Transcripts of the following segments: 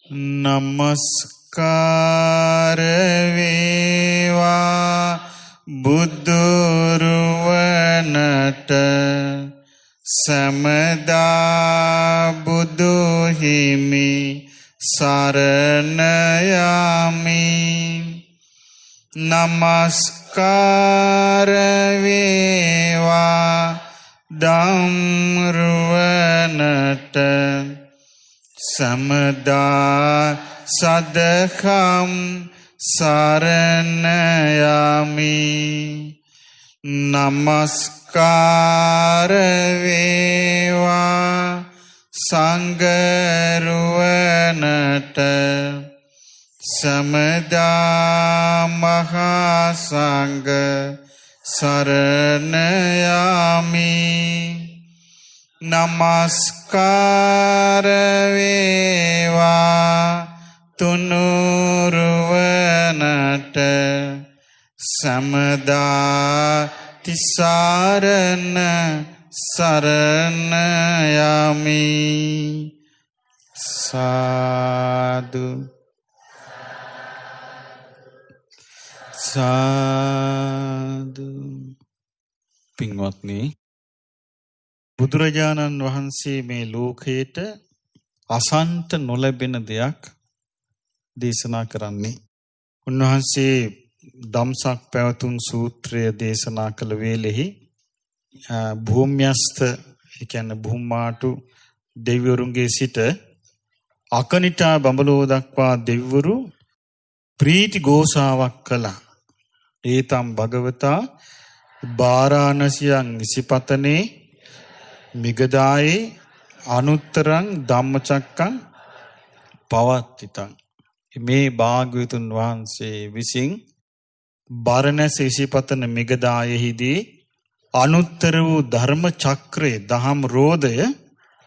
නමස්කාර වේවා බුදුරුවනට සමදා බුදු හිමි සරණ යමි. නමස්කාර වේවා ධම්රුවනට සමදා සදකම් සරණ යමි. නමස්කාර වේවා සංඝරුවනට සමදා මහා සංඝ සරණ යමි. නමස්කාර වේවා තුනුරුවනට සමදා තිසරණ සරණ යමි. සාදු සාදු. පින්වත්නි, බුදුරජාණන් වහන්සේ මේ ලෝකයට අසන්ට නොලැබෙන දෙයක් දේශනා කරන්නේ. උන්වහන්සේ ධම්සක් පැවතුම් සූත්‍රය දේශනා කළ වේලෙහි භූම්‍යස්ත කියන්නේ භූමාටු දෙවිවරුන්ගේ සිට අකනිටා බඹලෝ දක්වා දෙවිවරු ප්‍රීති ഘോഷාවක් කළා. ඒතම් භගවතා බාරාණසියං නිසිපතනේ මිගදායේ අනුත්තරං ධම්මචක්කං පවත්තිතං. මේ භාග්‍යවතුන් වහන්සේ විසින් බරණැස ඉසිපතන මිගදායෙහිදී අනුත්තර වූ ධර්ම චක්‍රයේ දහම් රෝධය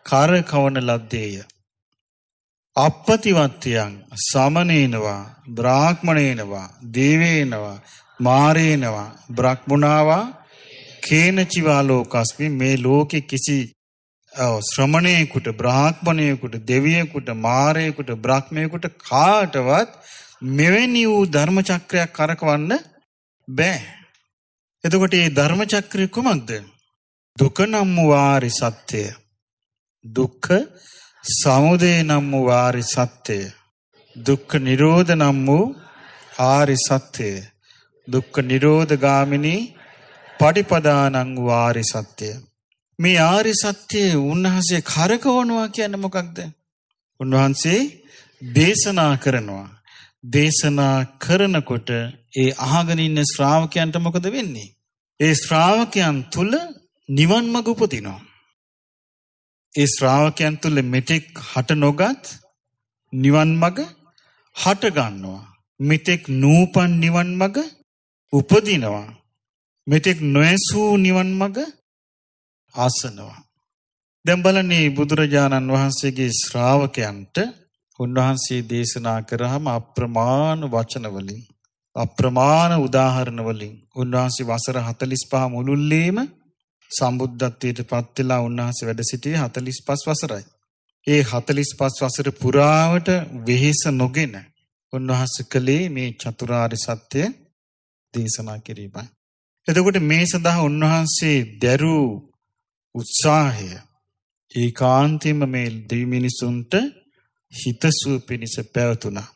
කරකවන ලද්දේය. අප්පතිවත්තියං සමනේනවා බ්‍රාහ්මණේනවා දේවේනවා මාරේනවා බ්‍රහ්මුණාවා කේනචිවා ලෝකස්මි. මේ ලෝකෙ කිසි ශ්‍රමණේකුට බ්‍රාහ්මණේකුට දෙවියෙකුට මාරේකුට බ්‍රහ්මේකුට කාටවත් මෙවැනි වූ ධර්ම චක්‍රයක් කරකවන්න බෑ. එතකොට මේ ධර්ම චක්‍රය කුමක්ද? දුක නම් වූ වාරි සත්‍යය, දුක්ඛ සමුදය නම් වූ වාරි සත්‍යය, දුක්ඛ නිරෝධ නම් වූ ආරි සත්‍යය, දුක්ඛ නිරෝධ ගාමිනී පටිපදානං වූ ආරි සත්‍යය. මේ ආරි සත්‍යය උන්වහන්සේ කරකවනවා කියන්නේ මොකක්ද? උන්වහන්සේ දේශනා කරනවා. දේශනා කරනකොට ඒ අහගෙන ඉන්න ශ්‍රාවකයන්ට මොකද වෙන්නේ? ඒ ශ්‍රාවකයන් තුල නිවන් මඟ උපදිනවා. ඒ ශ්‍රාවකයන් තුල මෙතෙක් හට නොගත් නිවන් මඟ හට ගන්නවා. මෙතෙක් නූපන් නිවන් මඟ උපදිනවා. මෙතෙක් නොඇසූ නිවන් මඟ ආසනවා. දැන් බලන්නේ බුදුරජාණන් වහන්සේගේ ශ්‍රාවකයන්ට උන්වහන්සේ දේශනා කරාම අප්‍රමාණ වචන වලින්, අප්‍රමාණ උදාහරණ වලින් උන්වහන්සේ වසර 45 මුළුල්ලේම සම්බුද්ධත්වයට පත් වෙලා උන්වහන්සේ වැඩ සිටියේ 45 වසරයි. ඒ 45 වසර පුරාවට වෙහෙස නොගෙන උන්වහන්සේ කලේ මේ චතුරාර්ය සත්‍ය දේශනා කිරීමයි. එතකොට මේ සඳහා උන්වහන්සේ දැරූ උත්සාහය ඒකාන්තයෙන්ම මේ දෙවි මිනිසුන්ට හිතසුව පිණිස පැවතුණා.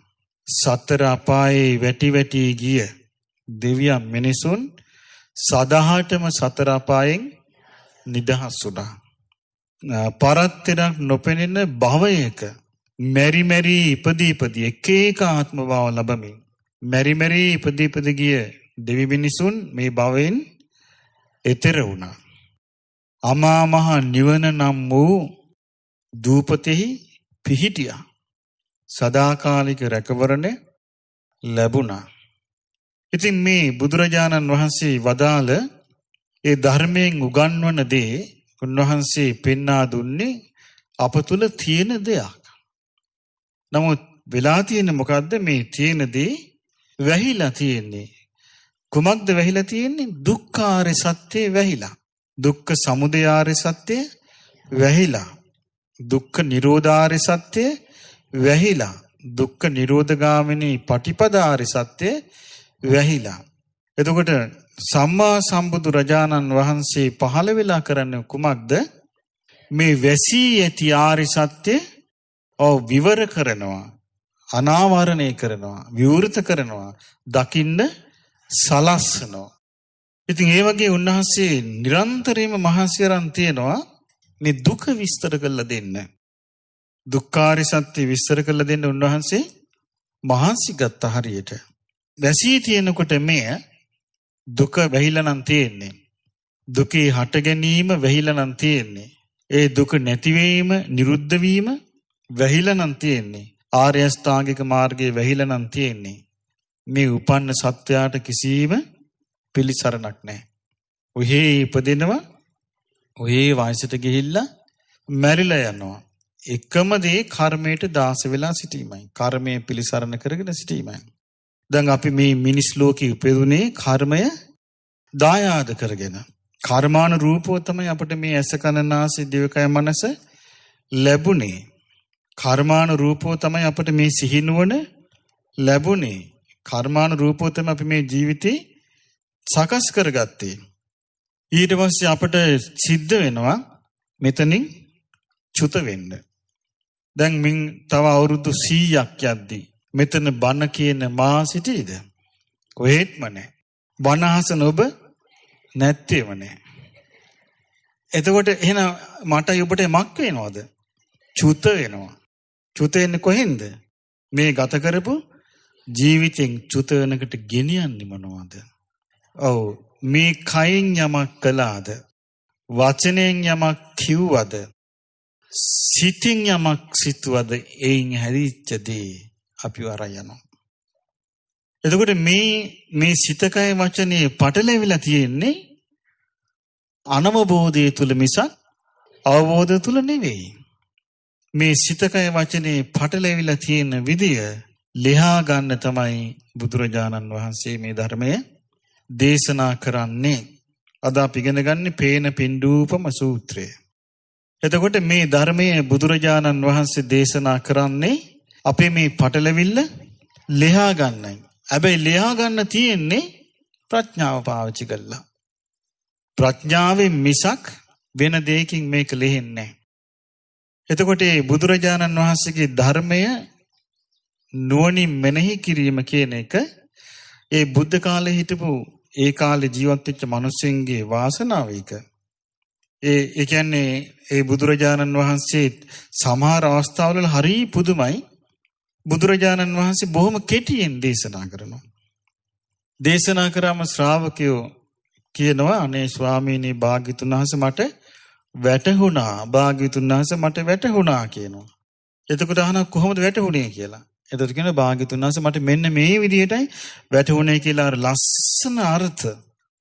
සතර අපායේ වැටි වැටි ගිය දෙවියන් මිනිසුන් සදාහටම සතර අපායෙන් නිදහස් වුණා. පරත්තරක් නොපෙනෙන භවයක මෙරි මෙරි ඉපදී එක එක ආත්ම භාව ලැබමින් මෙරි මෙරි ඉපදී ගිය දෙවි මිනිසුන් මේ භවයෙන් එතෙර වුණා. අමා මහ නිවන නම් වූ දූපතෙහි පිහිටියා. සදාකාලික රැකවරණය ලැබුණා. ඉතින් මේ බුදුරජාණන් වහන්සේ වදාළ ඒ ධර්මයෙන් උගන්වන දේ උන්වහන්සේ පෙන්වා දුන්නේ අප තුල තියෙන දෙයක්. නමුත් වෙලා තියෙන්නේ මොකද්ද? මේ තියෙන දේ වැහිලා තියෙන්නේ. කුමක්ද වැහිලා තියෙන්නේ? දුක්ඛාරය සත්‍ය වැහිලා. දුක්ඛ සමුදයාරය සත්‍ය වැහිලා. දුක්ඛ නිරෝධාරය සත්‍ය වැහිලා. දුක්ඛ නිරෝධගාමිනී පටිපදාරි සත්‍ය වැහිලා. එතකොට සම්මා සම්බුදු රජාණන් වහන්සේ පහළ වෙලා කරන්නේ කුමක්ද? මේ වැසී ඇති ආරි සත්‍ය විවර කරනවා, අනාවරණය කරනවා, විවෘත කරනවා, දකින්න සලස්සනවා. ඉතින් ඒ වගේ උන්වහන්සේ නිරන්තරයෙන්ම මහන්සි අරන් තියෙනවා මේ දුක විස්තර කරලා දෙන්න. දුක්ඛාරි සත්‍ය විස්තර කරලා දෙන්න උන්වහන්සේ මහන්සි ගත්ත හරියට. වැසී තියෙනකොට මේ දුක වැහිලා නම් තියෙන්නේ. දුකේ හට ගැනීම වැහිලා නම් තියෙන්නේ. ඒ දුක නැතිවීම, නිරුද්ධ වීම වැහිලා නම් තියෙන්නේ. ආර්ය අෂ්ටාංගික මාර්ගයේ වැහිලා නම් තියෙන්නේ. මේ උපන්න සත්‍යයට කිසිම පිළිසරණක් නැහැ. ඔහේ ඉපදෙනවා, ඔහේ වයසට ගිහිල්ලා මැරිලා යනවා. එකම දේ කර්මයට දාස වෙලා සිටීමයි. කර්මයේ පිළිසරණ කරගෙන සිටීමයි. දැන් අපි මේ මිනිස් ලෝකේ උපදුනේ කර්මය දායාද කරගෙන. කර්මානුරූපව තමයි අපිට මේ ඇස කන නාසය දිවකය මනස ලැබුණේ. කර්මානුරූපව තමයි අපිට මේ සිහිනුවන ලැබුණේ. කර්මානුරූපව තමයි අපි මේ ජීවිතේ සකස් කරගත්තේ. ඊට පස්සේ අපිට සිද්ධ වෙනවා මෙතනින් චුත වෙන්න. දැන් මින් තව අවුරුදු 100ක් යද්දී මෙතන බණ කියන මා සිටීද? කොහෙත්ම නැහැ. බණ අහසන ඔබ නැත්තේම නැහැ. එතකොට එහෙනම් මට ඔබට මක් වෙනවද? චුත වෙනවා. චුත වෙන්නේ කොහෙන්ද? මේ ගත කරපු ජීවිතෙන් චුත වෙනකට ගෙනියන්නේ මොනවද? ඔව්, මේ කයින් යමක් කළාද? වචනයෙන් යමක් කිව්වද? සිතින් යමක් සිතුවද? එයින් හැදිච්ච දේ අපි වරා යනවා. එතකොට මේ සිතකය වචනේ පටලැවිලා තියෙන්නේ අනවබෝධය තුල මිසක් අවබෝධය තුල නෙවෙයි. මේ සිතකය වචනේ පටලැවිලා තියෙන විදිය ලියා ගන්න තමයි බුදුරජාණන් වහන්සේ මේ ධර්මය දේශනා කරන්නේ. අද අපි ඉගෙන ගන්න පේන පින්ඩූපම සූත්‍රය. එතකොට මේ ධර්මයේ බුදුරජාණන් වහන්සේ දේශනා කරන්නේ අපේ මේ පටලවිල්ල ලියා ගන්නයි. හැබැයි ලියා ගන්න තියෙන්නේ ප්‍රඥාව පාවිච්චි කරලා. ප්‍රඥාවෙන් මිසක් වෙන දෙයකින් මේක ලියෙන්නේ නැහැ. එතකොට මේ බුදුරජාණන් වහන්සේගේ ධර්මය නුවණින් මෙනෙහි කිරීම කියන එක ඒ බුද්ධ කාලේ හිටපු ඒ කාලේ ජීවත් වෙච්ච මිනිස්සුන්ගේ වාසනාව එක. ඒ කියන්නේ ඒ බුදුරජාණන් වහන්සේ සමහර අවස්ථාවල හරි පුදුමයි. බුදුරජාණන් වහන්සේ බොහොම කෙටියෙන් දේශනා කරනවා. දේශනා කරාම ශ්‍රාවකයෝ කියනවා අනේ ස්වාමීනි භාග්‍යතුන් වහන්සේ මට වැටහුණා. භාග්‍යතුන් වහන්සේ මට වැටහුණා කියනවා. එතකොට අහන කොහොමද වැටහුණේ කියලා. එතකොට කියන භාග්‍යතුන් වහන්සේ මට මෙන්න මේ විදිහටයි වැටහුණේ කියලා අර ලස්සන අර්ථ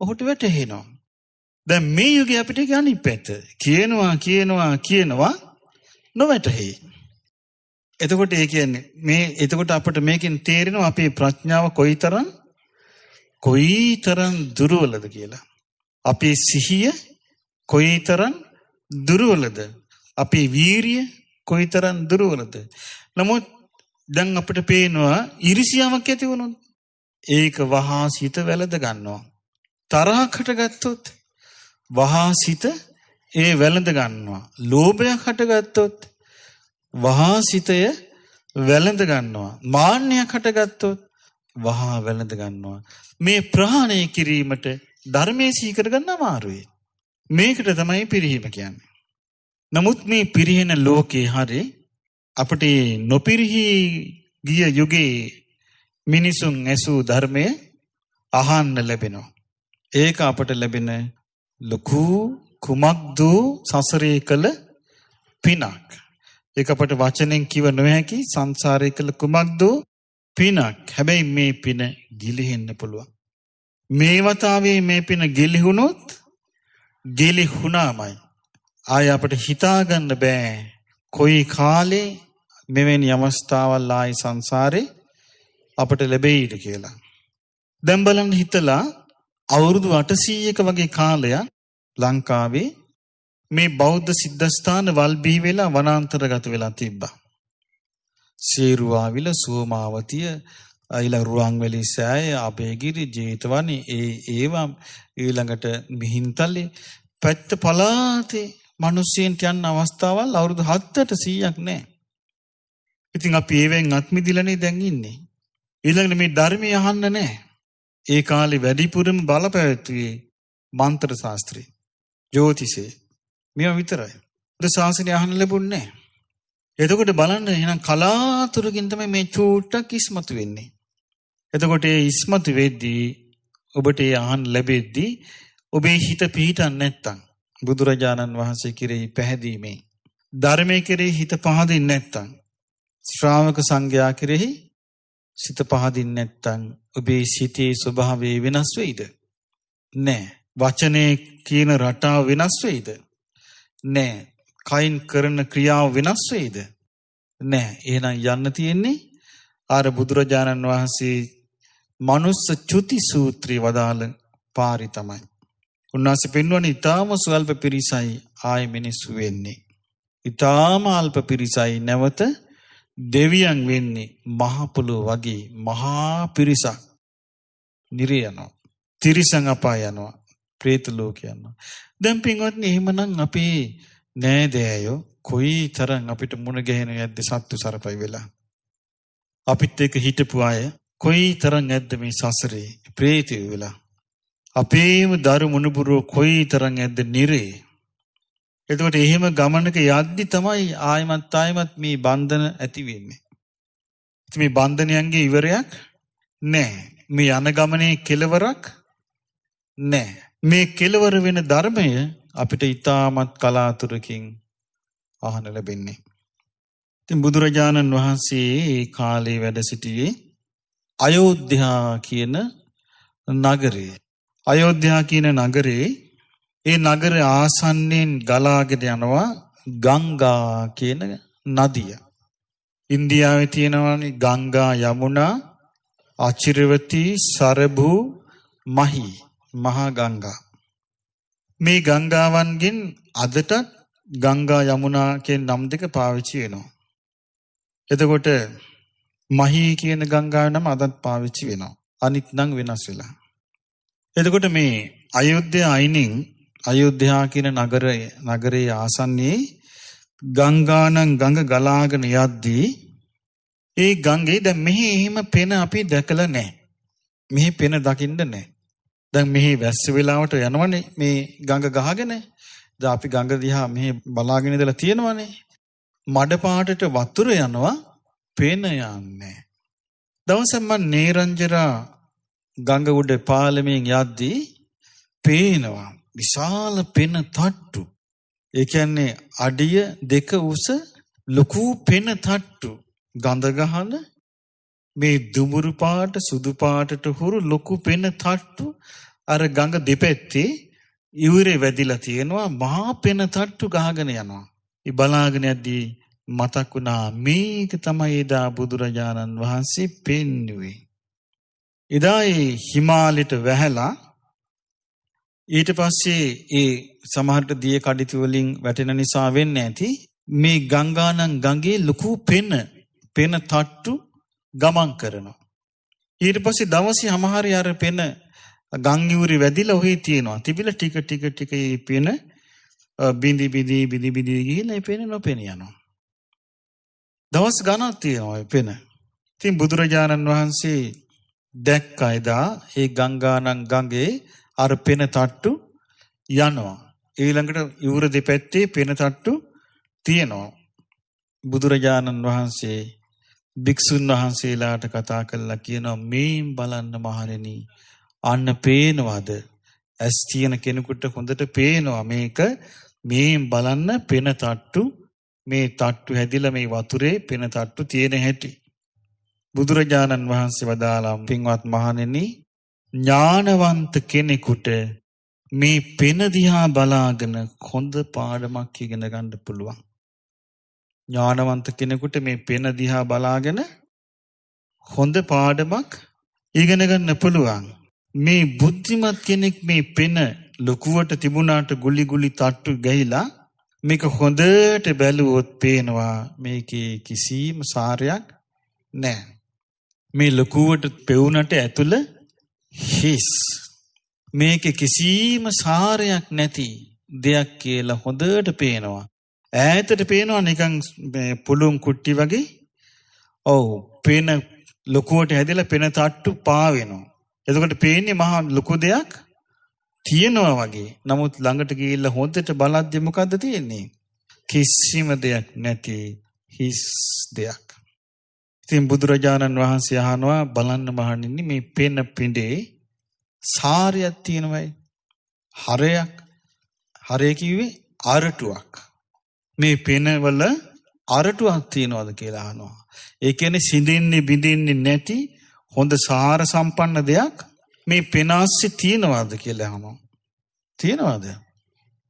ඔහුට වැටහෙනවා. දැන් මේ යුගයේ අපිට අනිත් පැත්ත කියනවා නොවැටහෙයි. එතකොට ඒ කියන්නේ එතකොට අපිට මේකෙන් තේරෙනවා අපේ ප්‍රඥාව කොයිතරම් දුර්වලද කියලා. අපේ සිහිය කොයිතරම් දුර්වලද? අපේ වීරිය කොයිතරම් දුර්වලද? නමුත් දැන් අපිට පේනවා ඉරිසියාවක් ඇති වුණොත් ඒක වහා සිත වැළඳ ගන්නවා. තරහක් හටගත්තොත් වහා සිත ඒ වැළඳ ගන්නවා. ලෝභයක් හටගත්තොත් වහා සිතය වැළඳ ගන්නවා. මාන්නයක් හටගත්තොත් වහා වැළඳ ගන්නවා. මේ ප්‍රහාණය කිරීමට ධර්මයේ සීකර ගන්න අමාරුයි. මේකට තමයි පිරිහීම කියන්නේ. නමුත් මේ පිරිහෙන ලෝකේ හරි අපට නොපිරිහි ගිය යුගයේ මිනිසුන් ඇසූ ධර්මය අහන්න ලැබෙනවා. ඒක අපට ලැබෙන ලොකු කුමක්ද සසරේ කළ පිනක්. ඒක අපට වචනෙන් කිව නොහැකි සංසාරේ කළ කුමක්ද පිනක්. හැබැයි මේ පින ගිලිහෙන්න පුළුවන්. මේ වතාවේ මේ පින ගිලිහුණොත් ගිලිහුණාමයි. ආය අපට හිතා ගන්න බෑ කොයි කාලේ මෙවැනි අවස්ථාවල් ආයි සංසාරේ අපට ලැබෙයිද කියලා. දැන් බලන්න හිතලා අවුරුදු 800ක වගේ කාලයක් ලංකාවේ මේ බෞද්ධ සිද්ධාස්ථාන වල් බිහි වෙලා වනාන්තරගත වෙලා තිබ්බා. සේරුවාවිල සෝමාවතිය ඊළඟ රුවන්වැලි සෑය අබේගිරි ජේතවනි ඒවා ඊළඟට මිහින්තලේ පැත්ත පළාතේ මිනිස්සුන්ට යන අවස්ථාවල් අවුරුදු 700ක් නැහැ. ඉතින් අපි ඒවෙන් අත්මිදිලානේ දැන් ඉන්නේ. ඊළඟට මේ ධර්මය අහන්න නැහැ. ඒ කාලේ වැඩිපුරම බලපෑවුවේ මන්ත්‍ර ශාස්ත්‍රය, ජ්‍යොතිෂය මේවා විතරයි. බුද්ධ ශාසනය අහන්න ලැබුණේ නැහැ. එතකොට බලන්න එහෙනම් කලාතුරකින් තමයි මේ චූට්ටක් ඉස්මතු වෙන්නේ. එතකොට ඒ ඉස්මතු වෙද්දී ඔබට ඒ අහන්න ලැබෙද්දී ඔබේ හිත පිහිටන්නේ නැත්තම් බුදුරජාණන් වහන්සේ කෙරෙහි පැහැදීමේ ධර්මයේ කෙරෙහි හිත පහදින්නේ නැත්තම් ශ්‍රාවක සංඝයා කෙරෙහි සිත පහදින්නේ නැත්තම් ඔබේ සිතේ ස්වභාවය වෙනස් වෙයිද? නැහැ. වචනේ කියන රටාව වෙනස් වෙයිද? නැහැ. කයින් කරන ක්‍රියාව වෙනස් වෙයිද? නැහැ. එහෙනම් යන්න තියෙන්නේ ආර බුදුරජාණන් වහන්සේ මනුස්ස චුති සූත්‍රය වදාළ පාරි තමයි. උන්වහන්සේ පෙන්වන්නේ ඊටාම ස්වල්ප පිරිසයි ආයේ මිනිස්සු වෙන්නේ. ඊටාම අල්ප පිරිසයි නැවත දෙවියන් වෙන්නේ. මහ පොළොව වගේ මහා පිරිසක් නිරේ යනවා. තිරිසන් අපාය යනවා. പ്രേත ලෝක යනවා. දැන් පින්වත්නි එහෙමනම් අපේ නෑදෑයෝ කොයි තරම් අපිට මුණ ගැහෙන යද්ද සත්තු සරපයි වෙලා. අපිත් එක්ක හිටපු අය කොයි තරම් ඇද්ද මේ සසරේ പ്രേතය වෙලා. අපේම දරු මුණුබුරෝ කොයි තරම් ඇද්ද නිරේ. එතකොට එහෙම ගමනක යද්දි තමයි ආයමත් මේ බන්ධන ඇති වෙන්නේ. ඉතින් මේ බන්ධනයන්ගේ ඉවරයක් නැහැ. මේ යන ගමනේ කෙලවරක් නැහැ. මේ කෙලවර වෙන ධර්මය අපිට ඊටමත් කලාතුරකින් අහන්න ලැබෙන්නේ. ඉතින් බුදුරජාණන් වහන්සේ ඒ කාලේ වැඩ සිටියේ අයෝධ්‍යා කියන නගරේ. අයෝධ්‍යා කියන නගරේ ඒ නගර ආසන්නයෙන් ගලාගෙන යනවා ගංගා කියන නදිය. ඉන්දියාවේ තියෙනවානේ ගංගා, යමුනා, අචිරවති, සරභු, මහි, මහා ගංගා. මේ ගංගාවන්ගෙන් අදටත් ගංගා යමුනා කියන නම් දෙක පාවිච්චි වෙනවා. එතකොට මහි කියන ගංගාවේ නම අදත් පාවිච්චි වෙනවා. අනිත් නම් වෙනස් වෙලා. එතකොට මේ අයෝධ්‍යා කියන නගරයේ ආසන්නයේ ගංගානම් ගඟ ගලාගෙන යද්දී ඒ ගඟේ දැන් මෙහි එහෙම පෙන අපි දැකලා නැහැ. මෙහි පෙන දකින්න නැහැ. දැන් මෙහි වැස්ස වෙලාවට යනවනේ මේ ගඟ ගහගෙන. දැන් අපි ගඟ දිහා මෙහි බලාගෙන ඉඳලා තියෙනවනේ. මඩ පාටට වතුර යනවා පෙන යන්නේ. දවසක් මම නේරංජරා ගඟ උඩ පාලමෙන් යද්දී පේනවා විශාල පෙන තට්ටු. ඒ කියන්නේ අඩිය 2 උස ලොකු පෙන තට්ටු. ගඳ ගහන මේ දුමුරු පාට සුදු පාටට හුරු ලොකු පෙන තට්ටු අර ගඟ දෙපැත්තේ ඉවුරේ වැදිලා තියෙනවා. මහා පෙන තට්ටු ගහගෙන යනවා. ඒ බලාගෙන යද්දී මතක් වුණා මේක තමයි එදා බුදුරජාණන් වහන්සේ පෙන්වුවේ. එදා ඒ හිමාලයට වැහැලා ඊට පස්සේ ඒ සමහරට දිය කඩਿੱතු වලින් වැටෙන නිසා වෙන්නේ නැති මේ ගංගානම් ගඟේ ලොකු පෙන තට්ටු ගමන් කරනවා. ඊට පස්සේ දවසේ හැමහරි අර පෙන ගම් ඉවුරේ වැදිලා ඔහේ තියෙනවා. තිබිලා ටික මේ පෙන බිඳි ගිහිල්ලා ඒ පෙන නොපෙන යනවා. දවස් ගණන් තියෙනවා ඒ පෙන. ඉතින් බුදුරජාණන් වහන්සේ දැක්කා එදා ඒ ගංගානම් ගඟේ අර පෙන තට්ටු යනවා. ඊළඟට ඉවුර දෙපැත්තේ පෙන තට්ටු තියෙනවා. බුදුරජාණන් වහන්සේ භික්ෂුන් වහන්සේලාට කතා කරලා කියනවා මේන් බලන්න මහණෙනි අන්න පේනවද? ඇස් තියෙන කෙනෙකුට හොඳට පේනවා මේක. මේන් බලන්න පෙන තට්ටු මේ තට්ටු හැදිලා මේ වතුරේ පෙන තට්ටු තියෙන හැටි. බුදුරජාණන් වහන්සේ වදාළා පින්වත් මහණෙනි ඥානවන්ත කෙනෙකුට මේ පෙන දිහා බලාගෙන හොඳ පාඩමක් ඉගෙන ගන්න පුළුවන්. ඥානවන්ත කෙනෙකුට මේ පෙන දිහා බලාගෙන හොඳ පාඩමක් ඉගෙන ගන්න පුළුවන්. මේ බුද්ධිමත් කෙනෙක් මේ පෙන ලොකුවට තිබුණාට ගුලි තට්ටු ගහිලා මේක හොඳට බැලුවොත් පේනවා මේකේ කිසිම සාරයක් නැහැ. මේ ලකුවට පෙවුනට ඇතුළ හිස්. මේකේ කිසිම සාරයක් නැති දෙයක් කියලා හොඳට පේනවා. ඈතට පේනවා නිකන් පුළුන් කුට්ටි වගේ. ඔව් පේන ලකුවට හැදලා පේන තට්ටු පා වෙනවා. එතකොට පේන්නේ මහා ලොකු දෙයක් තියෙනවා වගේ. නමුත් ළඟට ගිහිල්ලා හොඳට බලද්දි මොකද්ද තියෙන්නේ? කිසිම දෙයක් නැති හිස් දෙයක්. ඉතින් බුදුරජාණන් වහන්සේ අහනවා බලන්න මහණෙනි මේ පේන පිඬේ සාරයක් තියෙනවයි. හරයක්. හරය කිව්වේ අරටුවක්. මේ පේනවල අරටුවක් තියනවද කියලා අහනවා. ඒ කියන්නේ සිඳින්නේ බිඳින්නේ නැති හොඳ සාර සම්පන්න දෙයක් මේ පෙනාස්සේ තියනවාද කියලා අහනවා. තියනවාද?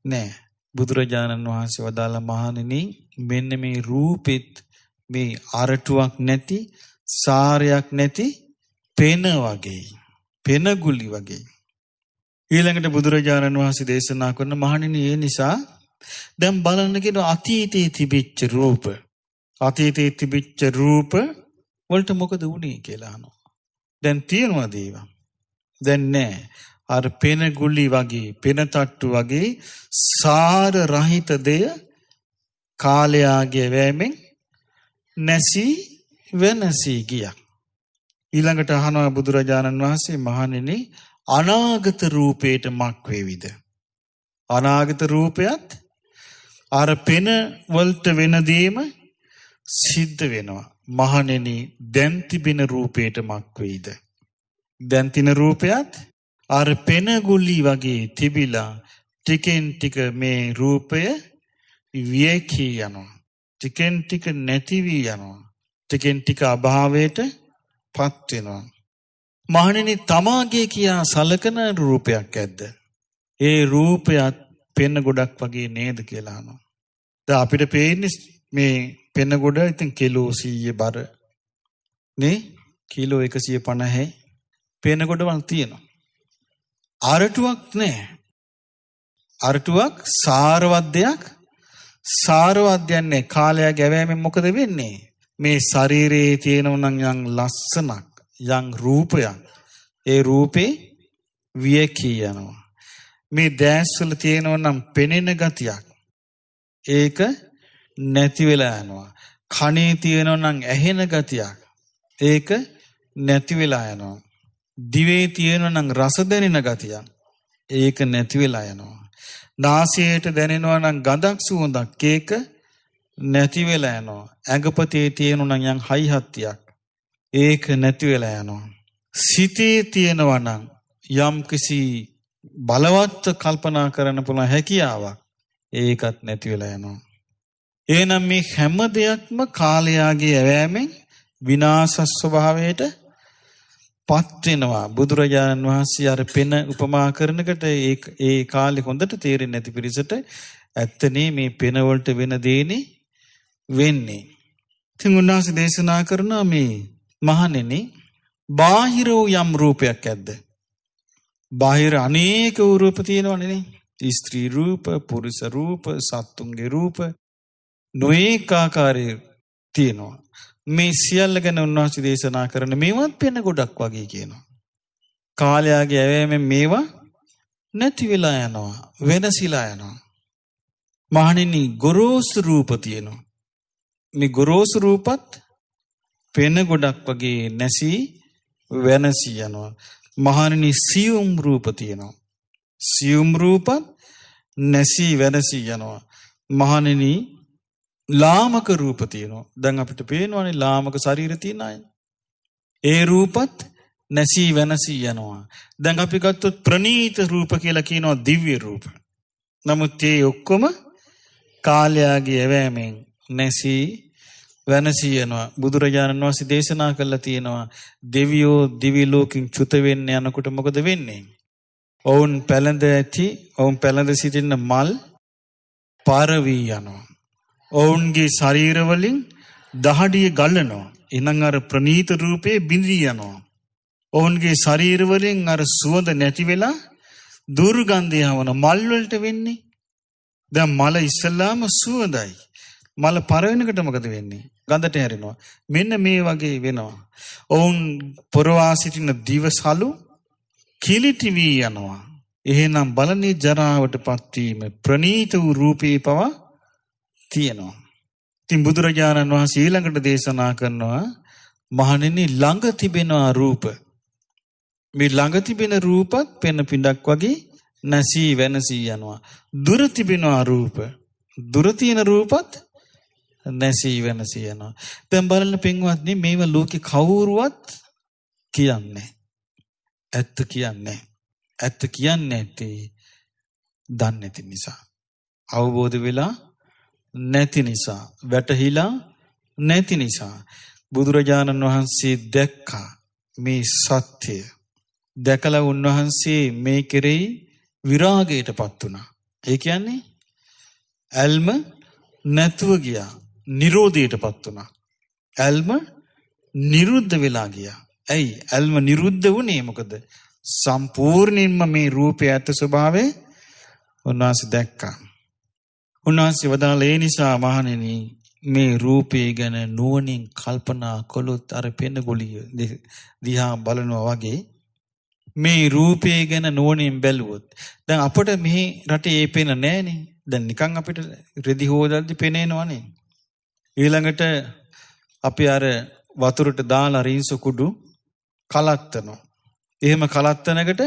නෑ. බුදුරජාණන් වහන්සේ වදාළ මහණෙනි මෙන්න මේ රූපෙත් මේ අරටුවක් නැති සාරයක් නැති පෙන වගේ. පෙනගුලි වගේ. ඊළඟට බුදුරජාණන් වහන්සේ දේශනා කරන මහණෙනි ඒ නිසා දැන් බලන්න කියන අතීතයේ තිබිච්ච රූප. අතීතයේ තිබිච්ච රූප වලට මොකද වුනේ කියලා අහනවා. දැන් තියනවාද ඒවා? දැන් නෑ. අර පෙන ගුලි වගේ, පෙන තට්ටු වගේ සාර රහිත දෙය කාලයාගේ වැෑමෙන් නැසී වෙනසී ගියා. ඊළඟට අහනවා බුදුරජාණන් වහන්සේ මහණෙනි අනාගත රූපේට මක් වේවිද? අනාගත රූපයත් අර පෙන වලට වෙන දේම සිද්ධ වෙනවා. මහණෙනි දැන් තිබෙන රූපේට මක් වෙයිද? දැන් තින රූපයත් අර පෙන ගුලි වගේ තිබිලා ටිකෙන් ටික මේ රූපය වියකී යනවා. ටිකෙන් ටික නැති වී යනවා. ටිකෙන් ටික අභාවයට පත් වෙනවා. මහණෙනි තමාගේ කියා සලකන රූපයක් ඇද්ද? ඒ රූපයත් පෙන ගොඩක් වගේ නේද කියලා අහනවා. දැන් අපිට පේන්නේ මේ පෙන ගොඩ ඉතින් කිලෝ 100 බර නේ කිලෝ 150 පෙන ගොඩවල් තියෙනවා. අරටුවක් නැහැ. අරටුවක් සාරවත් දෙයක් සාරවත් දෙන්නේ කාලය ගැවෑමෙන් මොකද වෙන්නේ? මේ ශරීරයේ තියෙනව නම් යම් ලස්සනක් යම් රූපයක් ඒ රූපේ වියකී යනවා. මේ දැස්වල තියෙනව නම් පෙනෙන ගතියක් ඒක නැති වෙලා යනවා. කනේ තියෙනව නම් ඇහෙන ගතියක් ඒක නැති වෙලා යනවා. දිවේ තියෙනව නම් රස දැනෙන ගතියක් ඒක නැති වෙලා යනවා. නාසයට දැනෙනවා නම් ගඳක් සුවඳක් ඒක නැති වෙලා යනවා. ඇඟපතේ තියෙනව නම් යම් හයිහත්තියක් ඒක නැති වෙලා යනවා. සිතේ තියෙනවා නම් යම් කිසි බලවත් කල්පනා කරන්න පුළුවන් හැකියාවක් ඒකත් නැති වෙලා යනවා. එහෙනම් මේ හැම දෙයක්ම කාලයාගේ ඇවෑමෙන් විනාශ ස්වභාවයට පත් වෙනවා. බුදුරජාණන් වහන්සේ අර පෙන උපමා කරනකොට ඒ කාලේ හොඳට තේරෙන්නේ නැති පිරිසට ඇත්තනේ මේ පෙන වලට වෙන දේනේ වෙන්නේ. ඉතින් උන්වහන්සේ දේශනා කරනවා මේ මහණෙනි බාහිර වූ යම් රූපයක් ඇද්ද? බාහිර අනේක වූ රූප තියෙනවනේ නේ. ස්ත්‍රී රූප, පුරුෂ රූප, සත්තුන්ගේ රූප නොඑක ආකාරයේ තියෙනවා. මේ සියල්ල ගැන උන්වහන්සේ දේශනා කරන මේවත් පෙන ගොඩක් වගේ කියනවා. කාලයාගේ ඇවෑමෙන් මේවා නැති වෙලා යනවා, වෙනසිලා යනවා. මහණෙනි ගොරෝසු රූප තියෙනවා. මේ ගොරෝසු රූපත් පෙන ගොඩක් වගේ නැසී වෙනසී යනවා. මහණෙනි සියුම් රූප තියෙනවා. සියුම් රූපත් නැසී වෙනසී යනවා. මහණෙනි ලාමක රූප තියෙනවා. දැන් අපිට පේනවනේ ලාමක ශරීර තියෙන අය. ඒ රූපත් නැසී වෙනසී යනවා. දැන් අපි ගත්තොත් ප්‍රනීත රූප කියලා කියනවා දිව්‍ය රූප. නමුත් ඒ ඔක්කොම කාලයාගේ ඇවෑමෙන් නැසී වෙනසී යනවා. බුදුරජාණන් වහන්සේ දේශනා කළා තියෙනවා දෙවියෝ දිවි ලෝකෙන් චුත වෙන්න යනකොට මොකද වෙන්නේ? ඔවුන් පැලඳ ඇති, ඔවුන් පැලඳ සිටින මල් පාරවී යනවා. ඔවුන්ගේ ශරීර වලින් දහඩිය ගලනවා. එනං අර ප්‍රනීත රූපේ බිඳී යනවා. ඔවුන්ගේ ශරීර වලින් අර සුවඳ නැති වෙලා දුර්ගන්ධය යවන මල් වලට වෙන්නේ. දැන් මල ඉස්සල්ලාම සුවඳයි. මල පර වෙනකොට මොකද වෙන්නේ? ගඳට හැරෙනවා. මෙන්න මේ වගේ වෙනවා. ඔවුන් පොරවා සිටින දිවසලු කිලිටි වී යනවා. එහෙනම් බලන්නේ ජරාවටපත් වීම ප්‍රනීත වූ රූපේ පවා තියෙනවා. ඉතින් බුදුරජාණන් වහන්සේ ඊළඟට දේශනා කරනවා මහණෙනි ළඟ තිබෙනවා රූප. මේ ළඟ තිබෙන රූපත් පෙන පිඬක් වගේ නැසී වෙනසී යනවා. දුර තිබෙනවා රූප. දුර තියෙන රූපත් නැසී වෙනසී යනවා. දැන් බලන්න පින්වත්නි මේව ලෝකේ කවුරුවත් කියන්නේ ඇත්ත කියන්නේ. ඇත්ත කියන්නේ නැත්තේ දන්නේ නැති නිසා. අවබෝධ වෙලා නැති නිසා. වැටහිලා නැති නිසා. බුදුරජාණන් වහන්සේ දැක්කා මේ සත්‍යය. දැකලා උන්වහන්සේ මේ කෙරෙහි විරාගයටපත් වුණා. ඒ කියන්නේ ඇල්ම නැතුව ගියා. නිරෝධයටපත් වුණා. ඇල්ම නිරුද්ධ වෙලා ගියා. ඇයි ඇල්ම නිරුද්ධ වුණේ? මොකද සම්පූර්ණයෙන්ම මේ රූපය ඇත්ත ස්වභාවය උන්වහන්සේ දැක්කා. උන්වහන්සේ වදාළ ඒ නිසා මහණෙනි මේ රූපය ගැන නුවණින් කල්පනා කළොත් අර පෙන ගොලිය දිහා බලනවා වගේ මේ රූපය ගැන නුවණින් බැලුවොත් දැන් අපිට මේ රටේ ඒ පෙන නැහනේ. දැන් නිකන් අපිට රෙදි හොදද්දි පෙනේනවනේ. ඊළඟට අපි අර වතුරට දාලා රින්සු කුඩු කලත්තනවා. එහෙම කලත්තනකට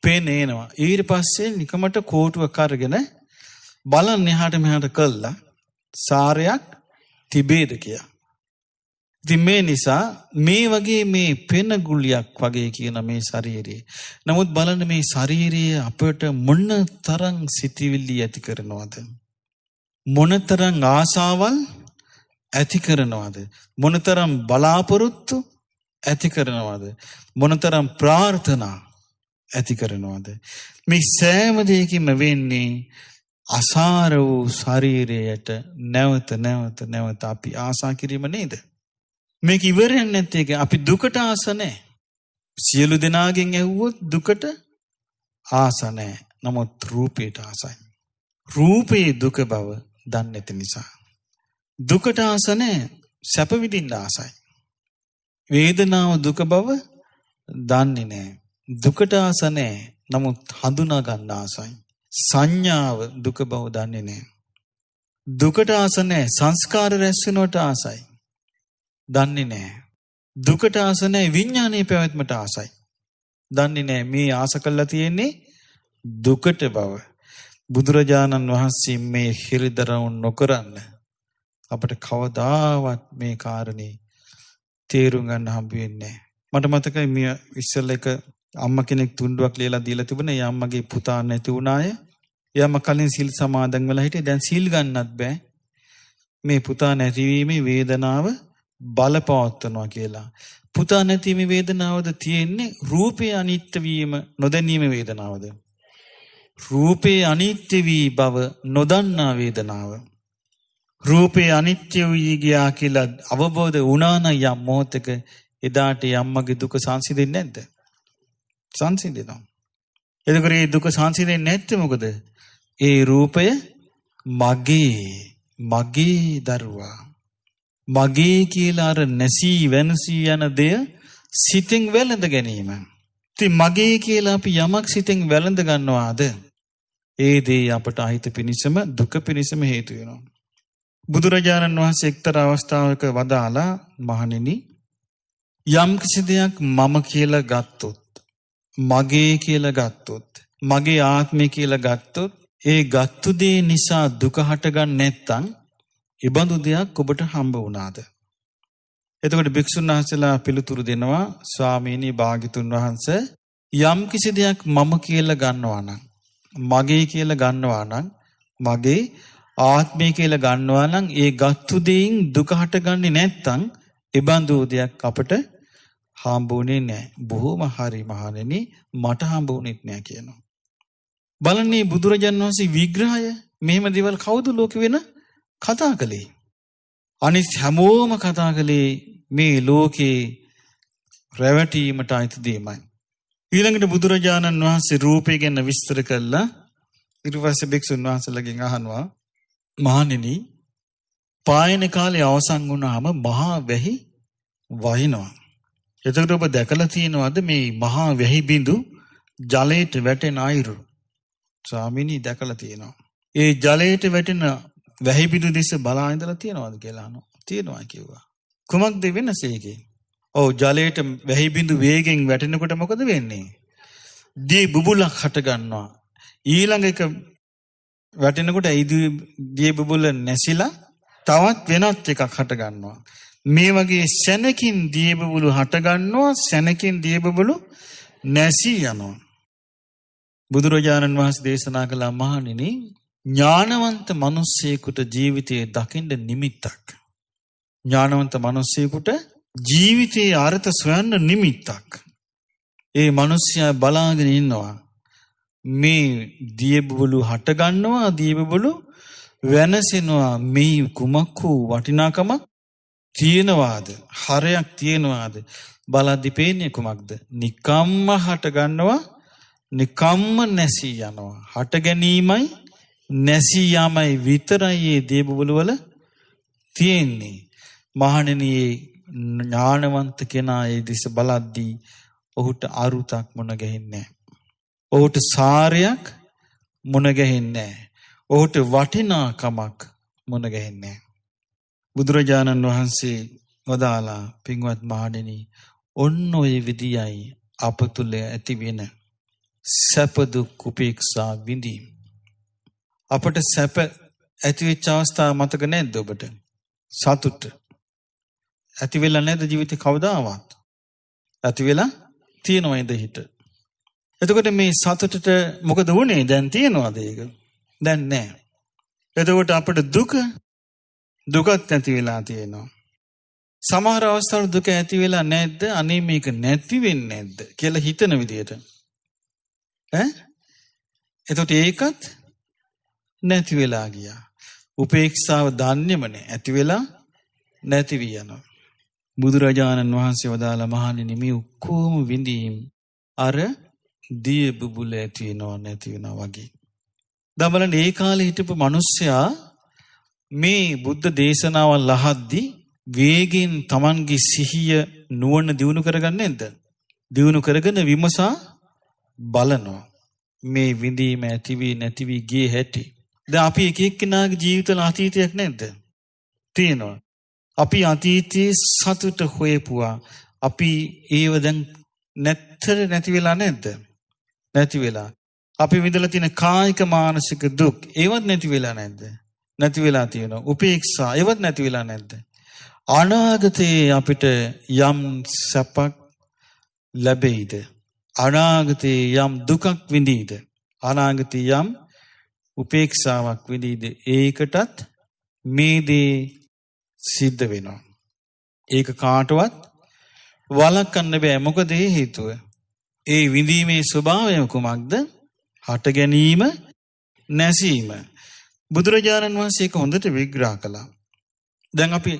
පෙනේනවා. ඊට පස්සේ නිකමට කෝටුවක් අරගෙන බලන්න එහාට මෙහාට කළා සාරයක් තිබේද කියලා. ඉතින් මේ නිසා මේ වගේ මේ පෙන ගුලියක් වගේ කියන මේ ශරීරය. නමුත් බලන්න මේ ශරීරය අපට මොන තරම් සිටිවිලි ඇති කරනවද? මොන තරම් ආසාවල් ඇති කරනවද? මොන තරම් බලාපොරොත්තු ඇති කරනවද? මොන තරම් ප්‍රාර්ථනා ඇති කරනවද? මේ සෑම දෙයකින්ම වෙන්නේ අසාර වූ ශරීරයට නැවත නැවත නැවත අපි ආසා කිරීම නේද? මේක ඉවරයක් නැත්තේ අපි දුකට ආස නැහැ. සියලු දෙනාගෙන් ඇහුවොත් දුකට ආස නැහැ. නමුත් රූපයට ආසයි. රූපේ දුක බව දන්නේ නැති නිසා. දුකට ආස නැහැ. සැප විඳින්න ආසයි. වේදනාව දුක බව දන්නේ නැහැ. දුකට ආස නැහැ. නමුත් හඳුනා ගන්න ආසයි. සංඥාව දුක බව දන්නේ නැහැ. දුකට ආස නැහැ. සංස්කාර රැස් වෙනවට ආසයි. දන්නේ නැහැ. දුකට ආස නැහැ. විඥානයේ පැවැත්මට ආසයි. දන්නේ නැහැ. මේ ආස කළා තියෙන්නේ දුකට බව. බුදුරජාණන් වහන්සේ මේ හිරිදරව් නොකරන්න අපට කවදාවත් මේ කාරණේ තේරුම් ගන්න හම්බ වෙන්නේ නැහැ. මට මතකයි මේ ඉස්සෙල්ලා එක අම්මා කෙනෙක් තුන්ඩුවක් ලියලා දීලා තිබුණා. ඒ අම්මගේ පුතා නැති වුණාය. එයාම කලින් සිල් සමාදන් වෙලා හිටියේ. දැන් සිල් ගන්නත් බෑ. මේ පුතා නැතිවීමේ වේදනාව බලපවත්වනවා කියලා. පුතා නැතිවීමේ වේදනාවද තියෙන්නේ රූපේ අනිත්‍ය වීම නොදැනීම වේදනාවද? රූපේ අනිත්‍ය වී බව නොදන්නා වේදනාව. රූපේ අනිත්‍ය වී ගියා කියලා අවබෝධ වුණා නම් යම් මොහොතක එදාට අම්මගේ දුක සංසිඳෙන්නේ නැද්ද? සංසිඳෙනවා. එතකොට මේ දුක සංසිඳෙන්නේ නැත්තේ මොකද? ඒ රූපය මගේ දරුවා. මගේ කියලා අර නැසී වෙනසී යන දෙය සිතෙන් වැළඳ ගැනීම. ඉතින් මගේ කියලා අපි යමක් සිතෙන් වැළඳ ගන්නවාද? ඒ දේ අපට අහිත පිණිසම දුක පිණිසම හේතු වෙනවා. බුදුරජාණන් වහන්සේ එක්තරා අවස්ථාවක වදාලා මහණෙනි යම් කිසි දෙයක් මම කියලා ගත්තොත්, මගේ කියලා ගත්තොත්, මගේ ආත්මය කියලා ගත්තොත් ඒ ගත්තු දේ නිසා දුක හටගන්නේ නැත්නම් ඉබඳු දෙයක් ඔබට හම්බ වුණාද? එතකොට භික්ෂුන් වහන්සේලා පිළිතුරු දෙනවා ස්වාමීනි භාග්‍යතුන් වහන්සේ යම් කිසි දෙයක් මම කියලා ගන්නවා නම්, මගේ කියලා ගන්නවා නම්, මගේ ආත්මය කියලා ගන්නවා නම් ඒ ගත්තු දෙයින් දුක හටගන්නේ නැත්නම් ඉබඳු දෙයක් අපට හම්බුනේ නැහැ. බොහොම හරි මහණෙනි මට හම්බුනේත් නැහැ කියනවා. බලන්නේ බුදුරජාණන් වහන්සේ විග්‍රහය මෙහෙම දේවල් කවුද ලෝකෙ වෙන කතා කළේ? අනිත් හැමෝම කතා කළේ මේ ලෝකේ රැවටීමට අයිති දෙයමයි. ඊළඟට බුදුරජාණන් වහන්සේ රූපය ගැන විස්තර කළා ඊට පස්සේ භික්ෂුන් වහන්සේලාගෙන් අහනවා මහණෙනි පායන කාලේ අවසන් වුණාම මහා වැහි වහිනවා. එතකොට ඔබ දැකලා තියෙනවද මේ මහා වැහි බිඳු ජලයට වැටෙන අයුරු? ස්වාමීනි දැකලා තියෙනවා. ඒ ජලයට වැටෙන වැහි බිඳු දිස්ස බලා ඉඳලා තියෙනවද කියලා අහනවා. තියෙනවා කිව්වා. කුමක්ද වෙනස ඒකේ? ඔව් ජලයට වැහි බිඳු වේගෙන් වැටෙනකොට මොකද වෙන්නේ? දී බුබුලක් හට ගන්නවා. ඊළඟ එක වැටෙනකොට ඒ දී බුබුල නැසිලා තවත් වෙනත් එකක් හට ගන්නවා. මේ වගේ සැනකින් දී බුබුලු හට ගන්නවා, සැනකින් දී බුබුලු නැසී යනවා. බුදුරජාණන් වහන්සේ දේශනා කළ මහණෙනි ඥානවන්ත මිනිසෙකුට ජීවිතයේ දකින්න නිමිත්තක්. ඥානවන්ත මිනිසෙකුට ජීවිතයේ අර්ථ සොයන්න නිමිත්තක්. ඒ මිනිසයා බලාගෙන ඉන්නවා. මේ දියබුබුලු හට ගන්නවා, දියබුබුලු වෙනසෙනවා. මේ කුමක් වූ වටිනාකමක් තියෙනවාද? හරයක් තියෙනවාද? බලද්දි පේන්නේ කුමක්ද? නිකම්ම හට ගන්නවා, නිකම්ම නැසී යනවා. හට ගැනීමයි නැසී යාමයි විතරයි මේ දියබුබුලු වල තියෙන්නේ. මහණෙනි ඥානවන්ත කෙනා ඒ දිස බලද්දී ඔහුට අරුතක් මුණ ගැහෙන්නේ නැහැ. ඔහුට සාරයක් මුණ ගැහෙන්නේ නැහැ. ඔහුට වටිනාකමක් මුණ ගැහෙන්නේ නැහැ. බුදුරජාණන් වහන්සේ වදාලා පින්වත් මහණෙනි ඔන්න ඔය විදියයි අප තුළ ඇති වෙන සැප දුක් උපේක්ෂා විඳීම. අපට සැප ඇති වෙච්ච අවස්ථා මතක නැද්ද ඔබට? සතුට ඇති වෙලා නැද්ද ජීවිතේ කවදාවත්? ඇති වෙලා තියෙනවද හිත? එතකොට මේ සතුටට මොකද වුනේ? දැන් තියෙනවද ඒක? දැන් නැහැ. එතකොට අපිට දුකත් ඇති වෙලා තියෙනවා. සමහර අවස්ථාවල දුක ඇති වෙලා නැද්ද? අනේ මේක නැති වෙන්නේ නැද්ද කියලා හිතන විදියට. එතකොට ඒකත් නැති වෙලා ගියා. උපේක්ෂාව දන්නේම නැහැ. ඇති වෙලා නැති වී යනවා. බුදුරජාණන් වහන්සේ වදාලා මහණෙනි මේ ඔක්කොම විඳීම් අර දිය බුබුල ඇති වෙනව නැති වෙනවා වගේ. දැන් බලන්න ඒ කාලේ හිටපු මිනිස්සයා මේ බුද්ධ දේශනාවල් අහද්දී වේගෙන් Tamanගේ සිහිය නුවණ දියුණු කරගන්නේ නැද්ද? දියුණු කරගෙන විමසා බලනවා. මේ විඳීම ඇති වී නැති වී ගියේ හැටි. දැන් අපි එක එක්කෙනාගේ ජීවිතවල අතීතයක් නැද්ද? තියෙනවා. අපි අතීතයේ සතුට හොයපුවා. අපි ඒව දැන් නැති වෙලා නැද්ද? නැති වෙලා. අපි විඳලා තියෙන කායික මානසික දුක් ඒවත් නැති වෙලා නැද්ද? නැති වෙලා තියෙනවා. උපේක්ෂා ඒවත් නැති වෙලා නැද්ද? අනාගතයේ අපිට යම් සැපක් ලැබෙයිද? අනාගතයේ යම් දුකක් විඳීද? අනාගතයේ යම් උපේක්ෂාවක් විඳීද? ඒකටත් මේ දේ සිද්ධ වෙනවා. ඒක කාටවත් වළක්වන්න බෑ. මොකද ඒ හේතුව ඒ විඳීමේ ස්වභාවය කුමක්ද? හට ගැනීම නැසීම. බුදුරජාණන් වහන්සේ ඒක හොඳට විග්‍රහ කළා. දැන් අපි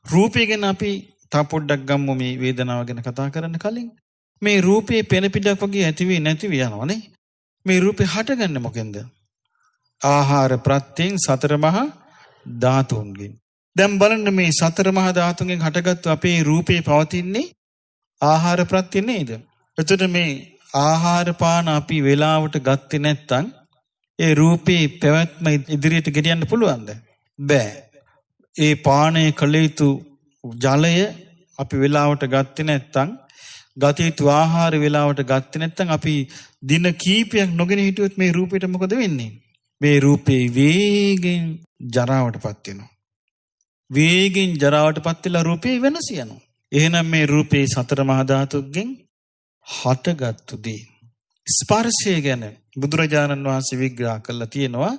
රූපය ගැන අපි තා පොඩ්ඩක් ගමු. මේ වේදනාව ගැන කතා කරන්න කලින් මේ රූපේ පෙන පිටක් වගේ ඇති වී නැති වී යනවානේ. මේ රූපේ හටගන්නේ මොකෙන්ද? ආහාර ප්‍රත්‍යයෙන් සතර මහා ධාතුන්ගෙන්. දැන් බලන්න මේ සතර මහා ධාතුන්ගෙන් හටගත්තු අපේ රූපේ පවතින්නේ ආහාර ප්‍රත්‍ය නේද? එතකොට මේ ආහාර පාන අපි වේලාවට ගත්තේ නැත්නම් ඒ රූපේ පැවැත්ම ඉදිරියට ගෙනියන්න පුළුවන්ද? බෑ. ඒ පානය කළ යුතු ජලය අපි වේලාවට ගත්තේ නැත්නම් ගත යුතු ආහාර වේලාවට ගත්තේ නැත්නම් අපි දින කීපයක් නොගෙන හිටියොත් මේ රූපෙට මොකද වෙන්නේ? මේ රූපේ වේගෙන් ජරාවටපත් වෙනවා. වේගෙන් ජරාවටපත් වෙලා රූපේ වෙනස යනවා. එහෙනම් මේ රූපේ සතර මහා ධාතුන්ගෙන් හටගත්තු දේ. ස්පර්ශය ගැන බුදුරජාණන් වහන්සේ විග්‍රහ කළා තියෙනවා.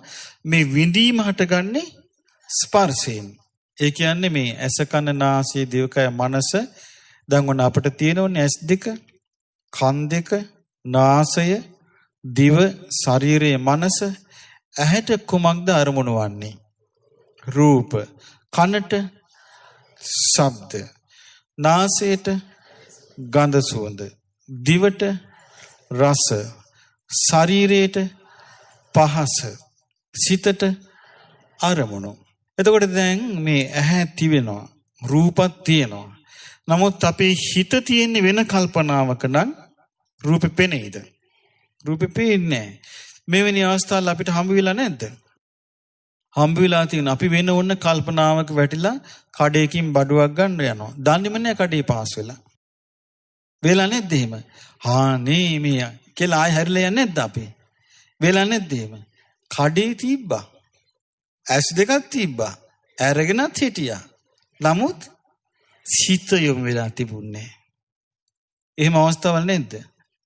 මේ විඳීම හටගන්නේ ස්පර්ශයෙන්. ඒ කියන්නේ මේ ඇස කන නාසය දිවකය මනස. දැන් ඔන්න අපිට තියෙනෝනේ ඇස් දෙක, කන් දෙක, නාසය, දිව, ශරීරය, මනස. ඇහැට කුමක්ද අරමුණු වන්නේ? රූප. කනට ශබ්ද. නාසයට ගඳ සුවඳ. දිවට රස. ශරීරයට පහස සිතට අරමුණු. එතකොට දැන් මේ ඇහැ තිවෙනවා රූපත් තියෙනවා. නමුත් අපේ හිත තියෙන්නේ වෙන කල්පනාවක නම් රූපෙ පෙනෙයිද? රූපෙ පේන්නේ නැහැ. මෙවැනි අවස්ථාවල අපිට හම්බ වෙලා නැද්ද? හම්බ වෙලා තියෙන අපි වෙන ඕන කල්පනාවක වැටිලා කඩේකින් බඩුවක් ගන්න යනවා. දන්නේම නැහැ කඩේ පාස් වෙලා. වෙලා නැද්ද එහෙම? නේ මේ කියලා ආයෙ හැරිලා යන්නේ නැද්ද අපි? වෙලා නැද්ද එහෙම? කඩේ තිබ්බා. ඇස් දෙකක් තිබ්බා. අරගෙනත් හිටියා. නමුත් සිත යොමු වෙලා තිබුණේ. එහෙම අවස්ථාවල් නැද්ද?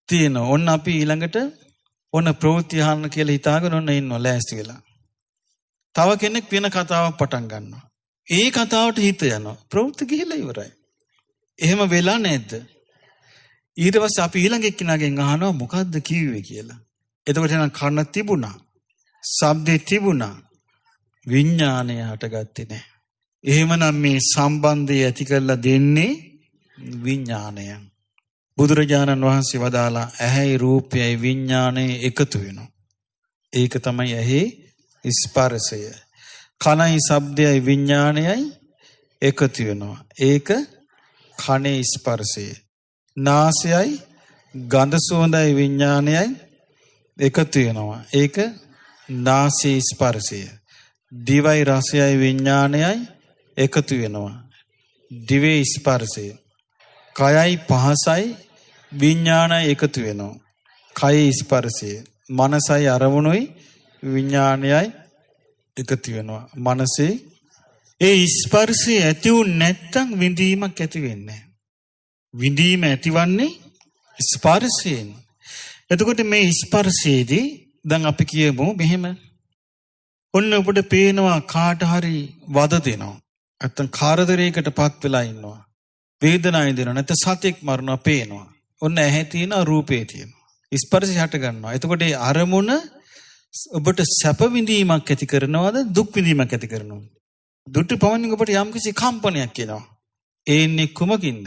තියෙනවා. ඔන්න අපි ඊළඟට ඔන්න ප්‍රවෘත්ති අහන්න කියලා හිතාගෙන ඔන්න ඉන්නවා ලෑස්ති වෙලා. තව කෙනෙක් වෙන කතාවක් පටන් ගන්නවා. ඒ කතාවට හිත යනවා. ප්‍රවෘත්ති ගිහිලා ඉවරයි. එහෙම වෙලා නැද්ද? ඊට පස්සේ අපි ඊළඟ එක්කෙනාගෙන් අහනවා මොකද්ද කිව්වේ කියලා. එතකොට නම් කන තිබුණා. ශබ්දේ තිබුණා. විඥානය හටගත්තේ නැහැ. එහෙමනම් මේ සම්බන්ධය ඇති කරලා දෙන්නේ විඥානය. බුදුරජාණන් වහන්සේ වදාලා ඇහැයි රූපයයි විඥානය එකතු වෙනවා. ඒක තමයි ඇහි ස්පර්ශය. කනයි ශබ්දයයි විඥානයයි එකතු වෙනවා. ඒක කනේ ස්පර්ශය. නාසයයි ගන්ධ සුවඳයි විඥානයයි එකතු වෙනවා. ඒක නාසයේ ස්පර්ශය. දිවයි රසයයි විඥානයයි එකතු වෙනවා. දිවේ ස්පර්ශය. කයයි පහසයි විඥානයයි එකතු වෙනවා. කයේ ස්පර්ශය. මනසයි අරමුණුයි විඥානයයි එකතු වෙනවා. මනසේ ඒ ස්පර්ශය ඇති වුනේ නැත්නම් විඳීමක් ඇති වෙන්නේ නැහැ. විඳීම ඇතිවන්නේ ස්පර්ශයෙන්. එතකොට මේ ස්පර්ශයේදී දැන් අපි කියමු මෙහෙම. ඔන්න ඔබට පේනවා කාට හරි වද දෙනවා. නැත්නම් කාර්යදරයකටපත් වෙලා ඉන්නවා. වේදනාවක් දෙනවා. නැත්නම් සතෙක් මරනවා පේනවා. ඔන්න ඇහැ තියෙනවා රූපේ තියෙනවා. ස්පර්ශය හට ගන්නවා. එතකොට ඒ අරමුණ ඔබට සැප විඳීමක් ඇති කරනවද දුක් විඳීමක් ඇති කරනවද? දුටු පමණින් ඔබට යම්කිසි කම්පනයක් එනවා. ඒන්නේ කුමකින්ද?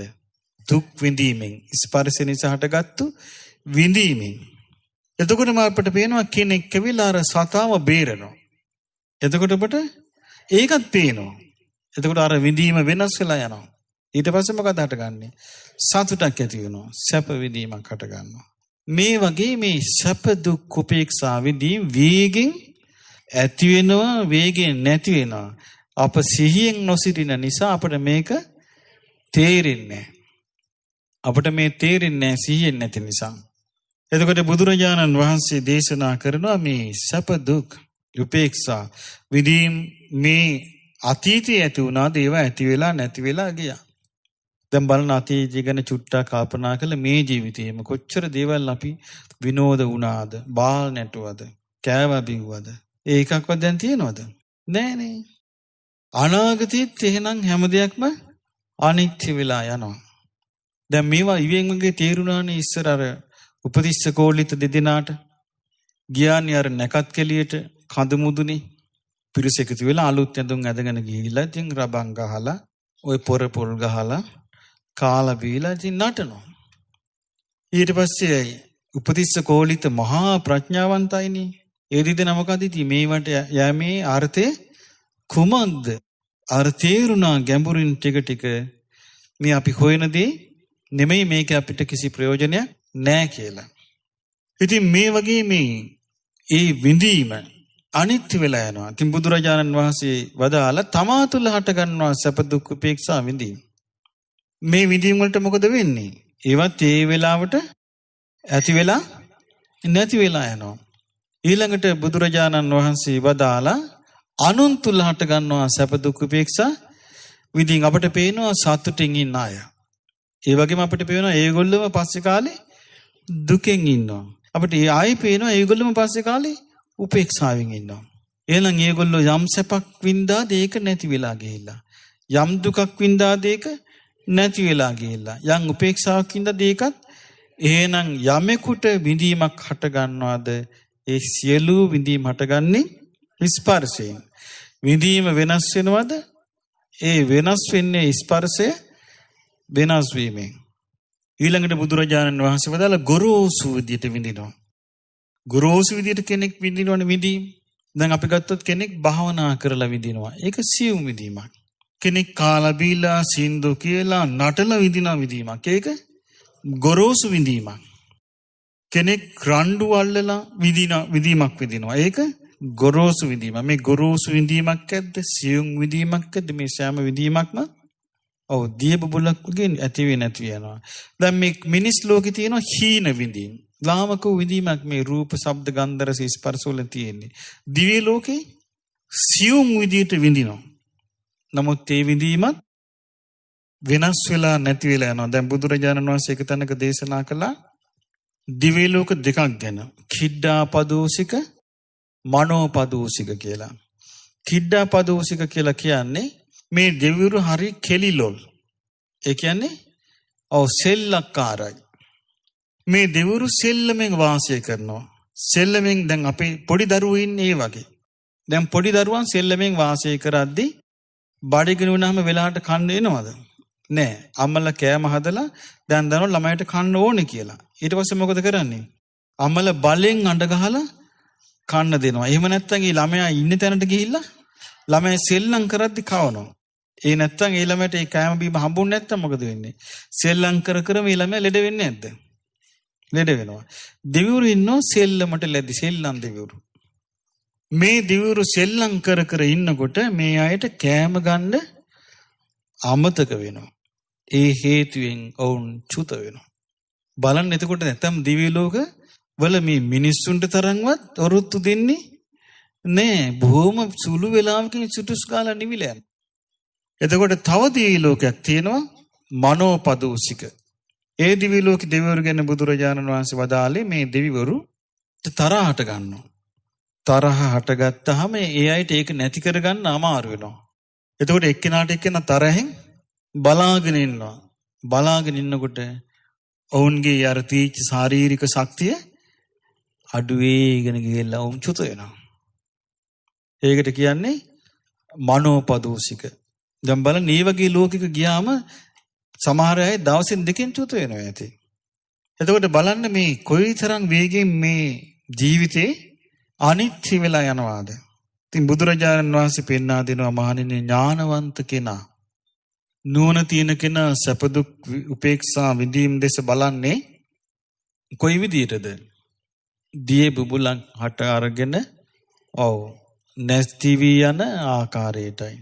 දුක් විඳීමෙන්. ස්පර්ශය නිසා හටගත්තු විඳීමෙන්. එතකොට අපට පේනවා කෙනෙක් කවිලා අර සතාව බේරනවා. එතකොට ඔබට ඒකත් පේනවා. එතකොට අර විඳීම වෙනස් වෙලා යනවා. ඊට පස්සේ මොකද හටගන්නේ? සතුටක් ඇති වෙනවා. සැප විඳීමක් හට ගන්නවා. මේ වගේ මේ සැප දුක් උපේක්ෂා විඳීම් වේගෙන් ඇති වෙනවා වේගෙන් නැති වෙනවා. අප සිහියෙන් නොසිටින නිසා අපිට මේක තේරෙන්නේ නැහැ. අපිට මේ තේරෙන්නේ නැහැ සිහියෙන් නැති නිසා. එතකොට බුදුරජාණන් වහන්සේ දේශනා කරනවා මේ සැප දුක් උපේක්ෂා විඳීම් මේ අතීතයේ ඇති වුණාද ඒවා ඇති වෙලා නැති වෙලා ගියා. දැන් බලන්න අතීතය ගැන චුට්ටක් කල්පනා කළා මේ ජීවිතේම කොච්චර දේවල් අපි විනෝද වුණාද, බාල් නැටුවද, කෑව බිව්වද? ඒකක්වත් දැන් තියෙනවද? නෑනේ. අනාගතෙත් එහෙනම් හැම දෙයක්ම අනිත්‍ය වෙලා යනවා. දැන් මේවා ඉවෙන් වගේ තේරුණානේ ඉස්සර අර උපතිස්ස කෝලිත දෙදෙනාට. ගියානේ අර නැකත් කෙලියට කඳ මුදුනේ පිරිස එකතු වෙලා අලුත් ඇඳුම් ඇඳගෙන ගිහිල්ලා ඉතින් රබන් ගහලා ওই පොර පොල් ගහලා කාලා බීලා ඉතින් නටනවා. ඊට පස්සේ උපතිස්ස කෝලිත මහා ප්‍රඥාවන්තයිනේ. ඒ දෙදෙනා මොකද ඉතින් මේවට යෑමේ අර්ථය කුමක්ද? අර තේරුණා ගැඹුරින් ටික ටික මේ අපි හොයන දේ නෙමෙයි මේක අපිට කිසි ප්‍රයෝජනයක් නැහැ කියලා. ඉතින් මේ වගේ මේ ඒ විඳීම අනිත්‍ය වෙලා යනවා. ඉතින් බුදුරජාණන් වහන්සේ වදාලා තමා තුළ හට ගන්නවා සැප දුක් උපේක්ෂා විඳීම. මේ විඳීම් වලට මොකද වෙන්නේ? ඒවත් ඒ වෙලාවට ඇති වෙලා නැති වෙලා යනවා. ඊළඟට බුදුරජාණන් වහන්සේ වදාලා අනුන් තුළ හට ගන්නවා සැප දුක් උපේක්ෂා විඳීම්. අපිට පේනවා සතුටින් ඉන්න අය. ඒ වගේම අපිට පේනවා ඒගොල්ලෝම පස්සේ කාලේ දුකෙන් ඉන්නවා. අපිට ආයි පේනවා ඒගොල්ලෝම පස්සේ කාලේ උපේක්ෂාවෙන් ඉන්නවා. එහෙනම් ඒගොල්ලෝ යම් සැපක් වින්දාද ඒක නැති වෙලා ගිහිල්ලා. යම් දුකක් වින්දාද ඒක නැති වෙලා ගිහිල්ලා. යම් උපේක්ෂාවක් වින්දාද ඒකත් එහෙනම් යමෙකුට විඳීමක් හට ගන්නවාද ඒ සියලු විඳීම් හටගන්නේ ස්පර්ශයෙන්. විඳීම වෙනස් වෙනවද? ඒ වෙනස් වෙන්නේ ස්පර්ශය වෙනස් වීමෙන්. ඊළඟට බුදුරජාණන් වහන්සේ වදාළ ගොරෝසු විදියට විඳිනවා. ගොරෝසු විදියට කෙනෙක් විඳිනවනේ විඳීම්. දැන් අපි ගත්තොත් කෙනෙක් භාවනා කරලා විඳිනවා. ඒක සියුම් විඳීමක්. කෙනෙක් කාලා බීලා සින්දු කියලා නටලා විඳින විඳීමක්. ඒක ගොරෝසු විඳීමක්. කෙනෙක් රණ්ඩු අල්ලලා විඳීමක් විඳිනවා. ඒක ගොරෝසු විඳීම. මේ ගොරෝසු විඳීමක් ඇද්ද? සියුම් විඳීමක් ඇද්ද? මේ සෑම විඳීමක්ම ඔව් දිය බුබුලක් වගේ ඇති වෙ නැති වෙනවා. දැන් මේ මිනිස් ලෝකේ තියෙන හීන විඳීම්. ලාමක විඳීමක් මේ රූප, ශබ්ද, ගන්ධ, රස, ස්පර්ශ වල තියෙන්නේ. දිව්‍ය ලෝකේ සියුම් විදියට විඳිනවා. නමුත් ඒ විඳීමත් වෙනස් වෙලා නැති වෙලා යනවා. දැන් බුදුරජාණන් වහන්සේ එක තැනක දේශනා කළා දිව්‍ය ලෝක දෙකක් ගැන. කිඩ්ඩාපදෝසික, මනෝපදෝසික කියලා. කිඩ්ඩාපදෝසික කියලා කියන්නේ මේ දෙවිවරු හරි කෙලිලොල්. ඒ කියන්නේ සෙල්ලක්කාරයි. මේ දෙවිවරු සෙල්ලමෙන් වාසය කරනවා. සෙල්ලමෙන් දැන් අපේ පොඩි දරුවෝ ඉන්නේ ඒ වගේ. දැන් පොඩි දරුවන් සෙල්ලමෙන් වාසය කරද්දී බඩගිනි වුණාම වෙලාවට කන්න එනවද? නෑ. අම්මලා කෑම හදලා දැන් දනෝ ළමයට කන්න ඕනේ කියලා. ඊට පස්සේ මොකද කරන්නේ? අම්මලා බලෙන් අඬ ගහලා කන්න දෙනවා. එහෙම නැත්නම් ඒ ළමයා ඉන්න තැනට ගිහිල්ලා ළමයා සෙල්ලම් කරද්දි කවනවා. ඒ නැත්නම් ඒ ළමයට ඒ කෑම බීම හම්බුනේ නැත්නම් මොකද වෙන්නේ? සෙල්ලම් කර මේ ළමයා ලෙඩ වෙන්නේ නැද්ද? ලෙඩ වෙනවා. දෙවිවරු ඉන්නෝ සෙල්ලමට ලැබි සෙල්ලම් දෙවිවරු. මේ දෙවිවරු සෙල්ලම් කර ඉන්නකොට මේ අයට කෑම ගන්න අමතක වෙනවා. ඒ හේතුවෙන් ඔවුන් චුත වෙනවා. බලන්න එතකොට නැත්නම් දිව්‍ය ලෝක වල මේ මිනිස්සුන්ට තරම්වත් ඔරුත්තු දෙන්නේ නෑ. බොහොම සුළු වෙලාවකින් චුටුස් ගාලා නිවිලා යනවා. එතකොට තව දිව්‍ය ලෝකයක් තියෙනවා මනෝපදෝසික. ඒ දිව්‍ය ලෝක දෙවිවරු ගැන බුදුරජාණන් වහන්සේ වදාළේ මේ දෙවිවරු තරහට ගන්නවා. තරහ හටගත්තාම ඒ අයට ඒක නැති කරගන්න අමාරු වෙනවා. එතකොට එක්කෙනාට එක්කෙනා තරහෙන් බලාගෙන ඉන්නවා. බලාගෙන ඉන්නකොට ඔවුන්ගේ අර තීච්ඡ ශාරීරික ශක්තිය අඩු වෙගෙන ගිහිල්ලා ඔවුන් චුත වෙනවා. ඒකට කියන්නේ මනෝපදෝසික. දැන් බලන්න මේ වගේ ලෝකෙක ගියාම සමහර අය දවසින් දෙකෙන් චුත වෙනවා ඇති. එතකොට බලන්න මේ කොයිතරම් වේගෙන් මේ ජීවිතේ අනිත්‍ය වෙලා යනවාද? ඉතින් බුදුරජාණන් වහන්සේ පෙන්වා දෙනවා මහණෙනි ඥානවන්ත කෙනා නුවණ තියෙන කෙනා සැප දුක් උපේක්ෂා විඳීම් දෙස බලන්නේ කොයි විදියටද? දිය බුබුලක් හට අරගෙන නැති වී යන ආකාරයටයි.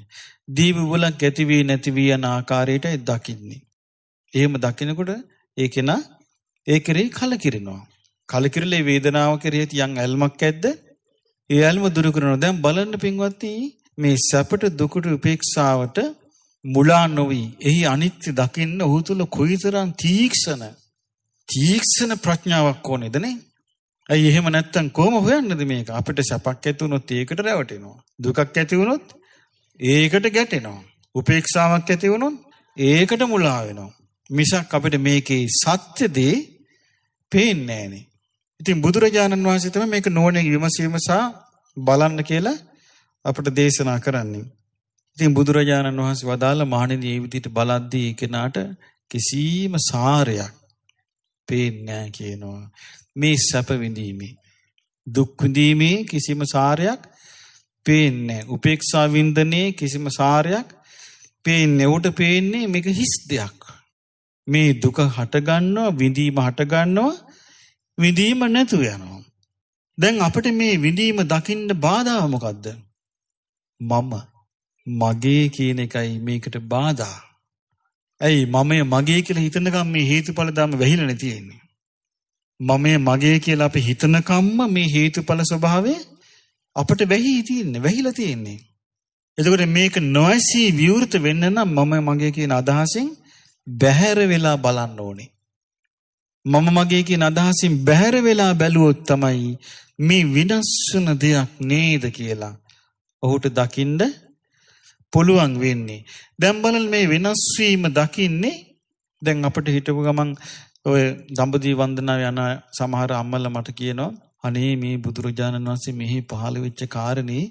දී බුබුලක් ඇති වී නැති වී යන ආකාරයටයි දකින්නේ. එහෙම දකිනකොට ඒ කෙනා ඒ කෙරෙහි කලකිරෙනවා. කලකිරලේ වේදනාව කෙරෙහි තියන් ඇල්මක් ඇද්ද? ඒ ඇල්ම දුරු කරනවා. දැන් බලන්න පින්වත්නි මේ සැපට දුකට උපේක්ෂාවට මුලා නොවි එහි අනිත්‍ය දකින්න ඔහු තුල කොයිතරම් තීක්ෂණ ප්‍රඥාවක් ඕනේද නේ? අයි එහෙම නැත්තම් කොහොම හොයන්නද මේක? අපිට සැපක් ඇති වුණොත් ඒකට රැවටෙනවා. දුකක් ඇති වුණොත් ඒකට ගැටෙනවා. උපේක්ෂාවක් ඇති වුණොත් ඒකට මුලා වෙනවා. මිසක් අපිට මේකේ සත්‍ය දේ පේන්නේ නැහනේ. ඉතින් බුදුරජාණන් වහන්සේ තමයි මේක නෝනේ විමසීම සහ බලන්න කියලා අපිට දේශනා කරන්නේ. ඉතින් බුදුරජාණන් වහන්සේ වදාළ මහණෙනි මේ විදිහට බලද්දී කෙනාට කිසිම සාරයක් පේන්නේ නැහැ කියනවා. මේ සැප විඳීමේ දුක් විඳීමේ කිසිම සාරයක් පේන්නේ නැහැ. උපේක්ෂා වින්දනයේ කිසිම සාරයක් පේන්නේ. උට පේන්නේ මේක හිස් දෙයක්. මේ දුක හට ගන්නවා, විඳීම හට ගන්නවා, විඳීම නැතු යනවා. දැන් අපිට මේ විඳීම දකින්න බාධා මොකද්ද? මගේ කියන එකයි මේකට බාධා. ඇයි මගේ කියලා හිතනකම් මේ හේතුඵල ධර්ම වැහිලා තියෙන්නේ. මගේ කියලා අපි හිතනකම්ම මේ හේතුඵල ස්වභාවය අපිට වැහිලා තියෙන්නේ. එතකොට මේක නොඇසී විවෘත වෙන්න නම් මගේ කියන අදහසින් බැහැර වෙලා බලන්න ඕනේ. මගේ කියන අදහසින් බැහැර වෙලා බැලුවොත් තමයි මේ විනාශ වෙන දෙයක් නේද කියලා ඔහුට දකින්න පුළුවන් වෙන්නේ. දැන් බලන්න මේ වෙනස් වීම දකින්නේ දැන් අපිට හිතපු ගමන් ඔය දඹදිව වන්දනාව යන සමහර අම්මලා මට කියනවා අනේ මේ බුදුරජාණන් වහන්සේ මෙහි පහළ වෙච්ච කාරණේ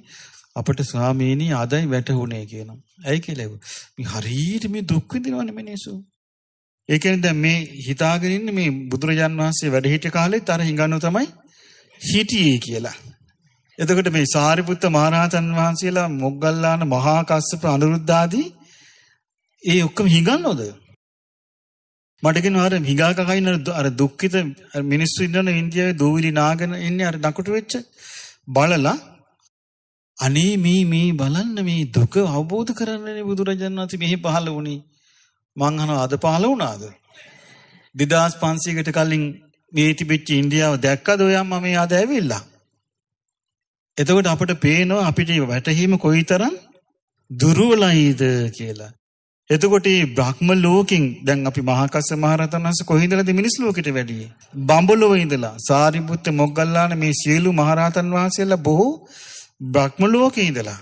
අපට ස්වාමීනි ආදයි වැටහුනේ කියනවා. ඇයි කියලා? මේ හරියට මේ දුක් විඳිනවනේ මිනිස්සු. ඒ කියන්නේ දැන් මේ හිතාගෙන ඉන්නේ මේ බුදුරජාණන් වහන්සේ වැඩ හිටිය කාලෙත් අර හිඟන්නෝ තමයි හිටියේ කියලා. එතකොට මේ සාරිපුත්ත මහරහතන් වහන්සේලා මොග්ගල්ලාන මහා කස්සප අනුරුද්ධ ආදී ඒ ඔක්කොම හිඟන්නෝද? මට කියනවා අර හිඟා කකයින අර දුක්ඛිත මිනිස්සු ඉන්න ඉන්දියාවේ දූවිලි නාගෙන ඉන්නේ අර නකුට වෙච්ච බලලා අනේ මේ බලන්න මේ දුක අවබෝධ කරගන්නනේ බුදුරජාණන් වහන්සේ මෙහි පහළ වුණේ. මං අහනවා අද පහළ වුණාද? 2500කට කලින් මේ තිබෙච්ච ඉන්දියාව දැක්කද ඔය අම්මා මේ අද ඇවිල්ලා? එතකොට අපිට පේනවා අපිට වැටහීම කොයිතරම් දුර්වලයිද කියලා. එතකොට මේ බ්‍රහ්ම ලෝකෙන් දැන් අපි මහා කස්සප මහ රහතන් වහන්සේ කොහේඳලාද මිනිස් ලෝකෙට වැඩියේ? බඹලොව ඉඳලා සාරිපුත්ත මොග්ගල්ලාන මේ සියලු මහ රහතන් වහන්සේලා බොහෝ බ්‍රහ්ම ලෝකේ ඉඳලා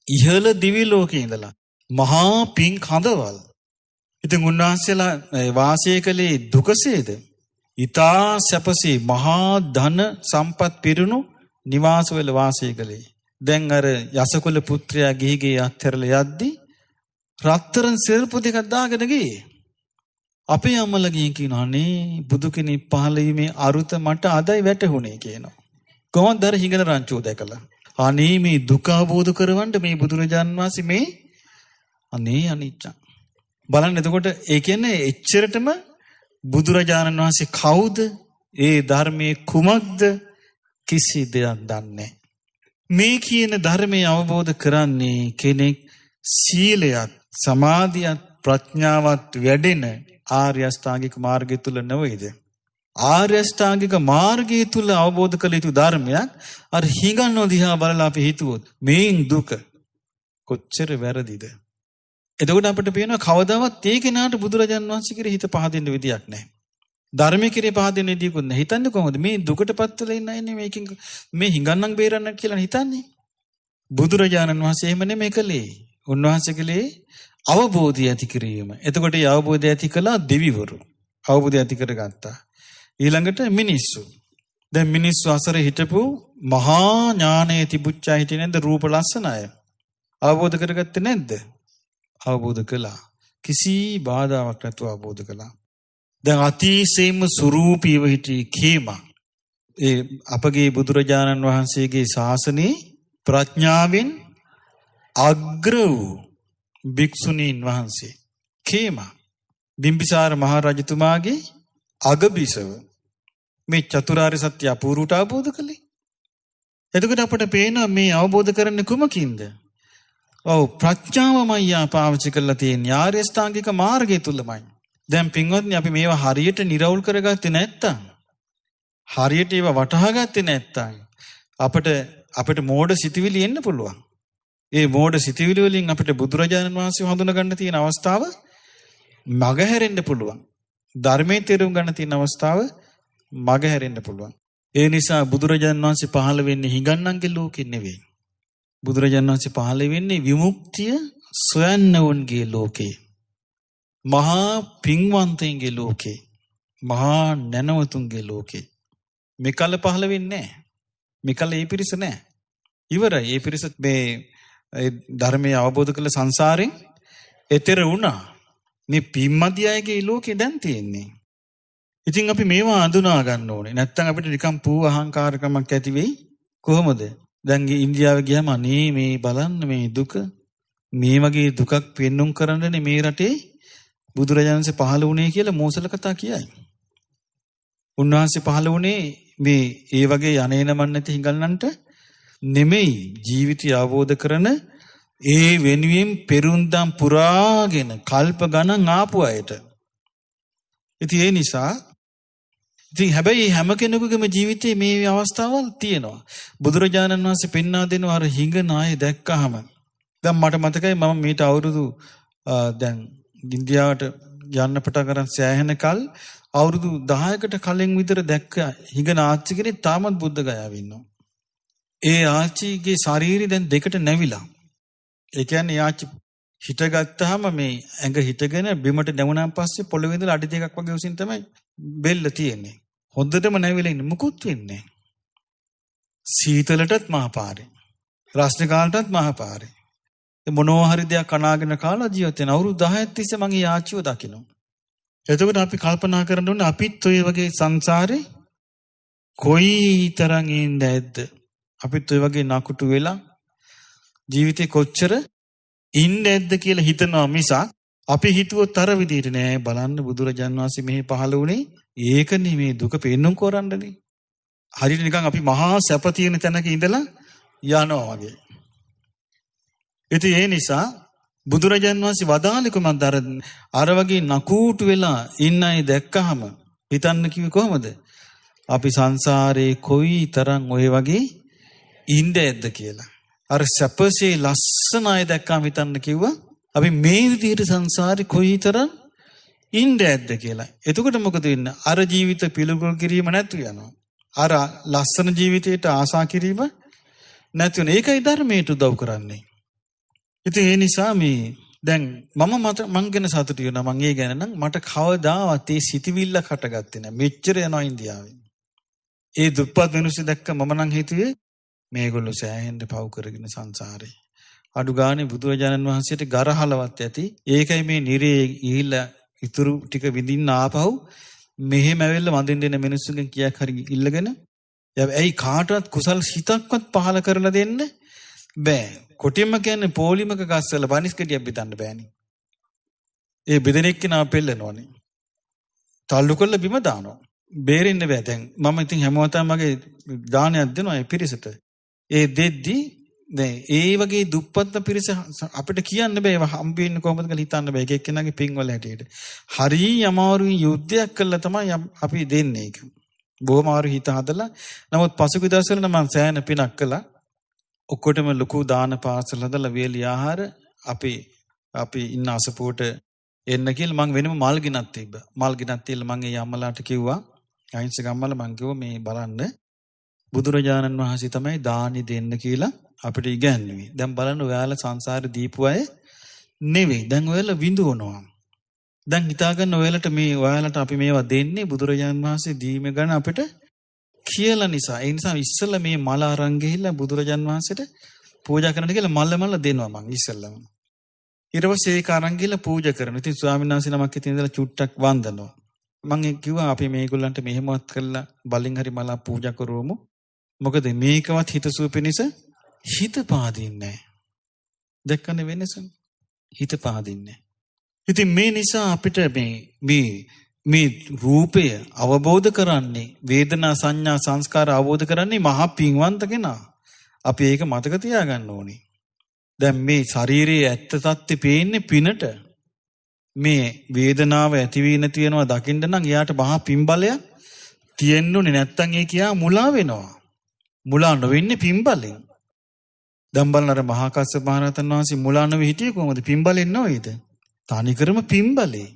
ඉහළ දිවි ලෝකේ ඉඳලා මහා පිං කඳවල්. ඉතින් උන්වහන්සේලා වාසය කළේ දුකසේද? ඊතා සැපසේ මහා ධන සම්පත් පිරුණු නිවාසවල වාසය කළේ. දැන් අර යසකුල පුත්‍රයා ගිහිගේ අත්හැරලා යද්දි රත්තරන් සෙරපු දෙකක් දාගෙන ගියේ. අපේ අම්මලා ගිහින් කියනවා අනේ බුදු කෙනෙක් පහළ වීමේ අරුත මට අදයි වැටහුනේ කියනවා. කොහොමද අර හිඟන රංචුව දැකලා? අනේ මේ දුක අවබෝධ කරවන්න මේ බුදුරජාන් වහන්සේ මේ අනේ අනිච්චං බලන්න. එතකොට ඒ කියන්නේ එච්චරටම බුදුරජාණන් වහන්සේ කවුද? ඒ ධර්මයේ කුමක්ද? කිසි දෙයක් දන්නේ. මේ කියන ධර්මය අවබෝධ කරන්නේ කෙනෙක් සීලයත් සමාධියත් ප්‍රඥාවත් වැඩෙන ආර්ය අෂ්ටාංගික මාර්ගය තුල නෙවෙයිද? ආර්ය අෂ්ටාංගික මාර්ගය තුල අවබෝධ කළ යුතු ධර්මයක් අර හිඟන්නෝ දිහා බලලා අපි හිතුවොත් මේන් දුක කොච්චර වැරදිද? එතකොට අපිට පේනවා කවදාවත් ඒ කෙනාට බුදුරජාන් වහන්සේ කෙරෙහි හිත පහදින්න විදියක් නැහැ. ධර්මයේ කෙරෙහි පහදින්න විදියකුත් නැහැ. හිතන්නේ කොහොමද මේ දුකටපත් වෙලා ඉන්න අයනේ මේකෙන් මේ හිඟන්නම් බේරන්න කියලා හිතන්නේ? බුදුරජාණන් වහන්සේ එහෙම නෙමෙයි කළේ. උන්වහන්සේ කළේ අවබෝධය ඇති කිරීම. එතකොට මේ අවබෝධය ඇති කළා දෙවිවරු. අවබෝධය ඇති කරගත්තා. ඊළඟට මිනිස්සු. දැන් මිනිස්සු අසර හිටපු මහා ඥානයේ තිබුච්චා හිටියේ නැද්ද? රූප ලස්සන අය. අවබෝධ කරගත්තේ නැද්ද? අවබෝධ කළා. කිසි බාධාවක් නැතුව අවබෝධ කළා. දැන් අතිශයින්ම සුරූපීව හිටි කේමා. ඒ අපගේ බුදුරජාණන් වහන්සේගේ ශාසනයේ ප්‍රඥාවෙන් අග්‍ර වූ භික්ෂුණීන් වහන්සේ කේමා බිම්බිසාර මහ රජතුමාගේ අගබිසව මේ චතුරාර්ය සත්‍ය අපූර්වට අවබෝධ කළේ. එතකොට අපට පේනවා මේ අවබෝධ කරන්නේ කුමකින්ද? ඔව් ප්‍රඥාවමයි පාවිච්චි කරලා තියෙන්නේ ආර්ය අෂ්ටාංගික මාර්ගය තුලමයි. දැන් පින්වත්නි අපි මේවා හරියට නිරවුල් කරගත්තේ නැත්තම් හරියට ඒවා වටහා ගත්තේ නැත්තම් අපිට මෝඩ සිතුවිලි එන්න පුළුවන්. ඒ මෝඩ සිතුවිලි වලින් අපිට බුදුරජාණන් වහන්සේ හඳුනා ගන්න තියෙන අවස්ථාව මගහැරෙන්න පුළුවන්. ධර්මයේ තේරුම් ගන්න තියෙන අවස්ථාව මගහැරෙන්න පුළුවන්. ඒ නිසා බුදුරජාණන් වහන්සේ පහළ වෙන්නේ හිඟන්නන්ගේ ලෝකෙ නෙවෙයි. බුදුරජාණන් වහන්සේ පහළ වෙන්නේ විමුක්තිය සොයන්නවුන්ගේ ලෝකේ. මහා පින්වන්තයින්ගේ ලෝකේ. මහා නැනවතුන්ගේ ලෝකේ. මෙකල පහළ වෙන්නේ නැහැ. මෙකල ඒ පිරිස නැහැ. ඉවරයි. ඒ පිරිස මේ ධර්මය අවබෝධ කළ සංසාරෙන් එතෙර වුණා. මේ පින්මදි අයගේ ලෝකේ දැන් තියෙන්නේ. ඉතින් අපි මේවා අඳුනා ගන්න ඕනේ. නැත්තම් අපිට නිකන් පූ අහංකාරකමක් ඇති වෙයි. කොහොමද? දැන් ඉන්දියාවේ ගියාම අනේ මේ බලන්න මේ දුක මේ වගේ දුකක් පෙන්눔 කරන්නනේ මේ රටේ බුදුරජාණන්සේ පහළ වුණේ කියලා මෝසල කතා කියයි. උන්වහන්සේ පහළ වුණේ මේ ඒ වගේ යන්නේනමන් නැති හිඟන්නන්ට නෙමෙයි ජීවිතය අවබෝධ කරන ඒ වෙනුවෙන් පෙරුම්දම් පුරාගෙන කල්ප ගණන් ආපු අයට. ඉතින් ඒ නිසා ඉතින් හැබැයි හැම කෙනෙකුගේම ජීවිතේ මේ අවස්ථාවල් තියෙනවා. බුදුරජාණන් වහන්සේ පෙන්වා දෙනවා අර හිඟන අය දැක්කහම. දැන් මට මතකයි මම මීට අවුරුදු දැන් ඉන්දියාවට යන්න පටන් ගන්න සෑහෙන කල් අවුරුදු 10කට කලින් විතර දැක්ක හිඟන ආච්චි කෙනෙක් තාමත් බුද්ධ ගයාවේ ඉන්නවා. ඒ ආච්චිගේ ශරීරය දැන් දෙකට නැවිලා. ඒ කියන්නේ ආච්චි හිටගත්තාම මේ ඇඟ හිටගෙන බිමට නැමුණාන් පස්සේ පොළවේ ඉඳලා අඩි දෙකක් වගේ උසින් තමයි බෙල්ල තියෙන්නේ. හොඳටම නැවිලා ඉන්නේ මුකුත් වෙන්නේ නැහැ. සීතලටත් මහපාරේ. රස්නේ කාලටත් මහපාරේ. මොනවා හරි දෙයක් අනාගෙන කාලා ජීවත් වෙන අවුරුදු 10ක් තිස්සේ මගේ ආච්චිව දකින්න. එතකොට අපි කල්පනා කරන්න ඕනේ අපිත් ඔය වගේ සංසාරේ කොයි තරම් ඉඳ ඇද්ද? අපිත් ඔය වගේ නකුටු වෙලා ජීවිතේ කොච්චර ඉන්න ඇද්ද කියලා හිතනවා මිසක් අපි හිතුවොත් අර විදිහට නෑ. බලන්න බුදුරජාන් වහන්සේ මෙහි පහළ වුණේ ඒකනේ මේ දුක පෙන්නුම් කරන්නනේ. හරියට නිකන් අපි මහා සැප තියෙන තැනක ඉඳලා යනවා වගේ. ඉතින් ඒ නිසා බුදුරජාන් වහන්සේ වදාළේ කොහොමද? අර වගේ නකුටු වෙලා ඉන්න අය දැක්කහම හිතන්න කිව්වේ කොහමද? අපි සංසාරේ කොයි තරම් ඔය වගේ ඉඳ ඇද්ද කියලා. අර සැපසේ ලස්සන අය දැක්කම හිතන්න කිව්වා අපි මේ විදිහට සංසාරේ කොයිතරම් ඉඳ ඇද්ද කියලා. එතකොට මොකද වෙන්නේ? අර ජීවිත පිළිකුල් කිරීම නැතු වෙනවා. අර ලස්සන ජීවිතයට ආසා කිරීම නැති වෙන. ඒකයි ධර්මයට උදව් කරන්නේ. ඉතින් ඒ නිසා මේ දැන් මං ගැන සතුටු වෙනවා. මං ඒ ගැන නම් මට කවදාවත් ඒ සිතවිල්ල කටගත්තේ නැහැ. මෙච්චර යනවා ඉන්දියාවේ. ඒ දුප්පත් මිනිස්සු දැක්ක මම නම් හිතුවේ මේගොල්ලෝ සෑහෙන්න පව් කරගෙන සංසාරේ. අඩු ගානේ බුදුරජාණන් වහන්සේට ගරහලවත් ඇති. ඒකයි මේ නිරේ ගිහිල්ලා ඉතුරු ටික විඳින්න ආපහු මෙහෙම ඇවිල්ලා වඳින්න දෙන මිනිස්සුන්ගෙන් කීයක් හරි ඉල්ලගෙන ඇයි කාටවත් කුසල් හිතක්වත් පහල කරලා දෙන්න බෑ. කොටින්ම කියන්නේ පොලිමක ගස්වල බනිස් ගෙඩියක් බෙදන්න බෑනේ. ඒ බෙදෙන එක්කෙනා පෙල්ලනවනේ. තල්ලු කරලා බිම දානවා. බේරෙන්න බෑ. දැන් මම ඉතින් හැමෝටම මගේ දානයක් දෙනවා ඒ පිරිසට. ඒ දෙද්දි දැන් ඒ වගේ දුප්පත් පිරිස අපිට කියන්න බෑ ඒව හම්බ වෙන්නේ කොහොමද කියලා හිතන්න බෑ. එක එක්කෙනාගේ පින්වල හැටියට. හරි අමාරුයි යුද්ධයක් කළා තමයි අපි දෙන්නේ ඒක. බොහොම අමාරු හිත හදලා. නමුත් පසුගිය දවස්වල නම් මම සෑහෙන පිනක් කළා. ඔක්කොටම ලොකු දාන පාසල් හදලා වේලි ආහාර අපි ඉන්න අසපුවට එන්න කියලා මං වෙනම මල් ගිනක් තිබ්බා. මල් ගිනක් තියලා මං ඒ අම්මලාට කිව්වා අහිංසක අම්මලා මං කිව්වා මේ බලන්න බුදුරජාණන් වහන්සේ තමයි දානි දෙන්න කියලා අපිට ඉගැන්වුවේ. දැන් බලන්න ඔයාලා සංසාරේ දීපු අය නෙවෙයි. දැන් ඔයාලා විඳවනවා. දැන් හිතාගන්න ඔයාලට අපි මේවා දෙන්නේ බුදුරජාණන් වහන්සේ දීම ගැන අපිට කියලා නිසා. ඒ නිසා ඉස්සෙල්ලා මේ මල අරන් ගිහිල්ලා බුදුරජාණන් වහන්සේට පූජා කරන්න කියලා මල්ල දෙනවා මං ඉස්සෙල්ලාම. ඊට පස්සේ ඒක අරන් ගිහලා පූජා කරනවා. ඉතින් ස්වාමීන් වහන්සේ නමක් ඉතින් ඉඳලා චුට්ටක් වන්දනවා. මං කිව්වා අපි මේගොල්ලන්ට මෙහෙමවත් කරලා බලින් හරි මල පූජා කරවමු. මොකද මේකවත් හිතසුව පිණිස හිත පාදින්නේ නැහැ. දැක්කනේ වෙනස? හිත පාදින්නේ නැහැ. ඉතින් මේ නිසා අපිට මේ රූපය අවබෝධ කරන්නේ වේදනා සංඥා සංස්කාර අවබෝධ කරන්නේ මහා පින්වන්ත කෙනා. අපි ඒක මතක තියාගන්න ඕනේ. දැන් මේ ශරීරයේ ඇත්ත තත්ත්වය පේන්නේ පිනට. මේ වේදනාව ඇති වී නැති වෙනවා දකින්න නම් එයාට මහා පින්බලයක් තියෙන්න ඕනේ. නැත්තම් ඒ කියා මුලා වෙනවා. මුලා නොවෙන්නේ පින්බලෙන්. දැන් බලන්න අර මහා කස්සප මහ රහතන් වහන්සේ මුලා නොවි හිටියේ කොහොමද? පින්බලෙන් නොවේද? තනිකරම පින්බලේ.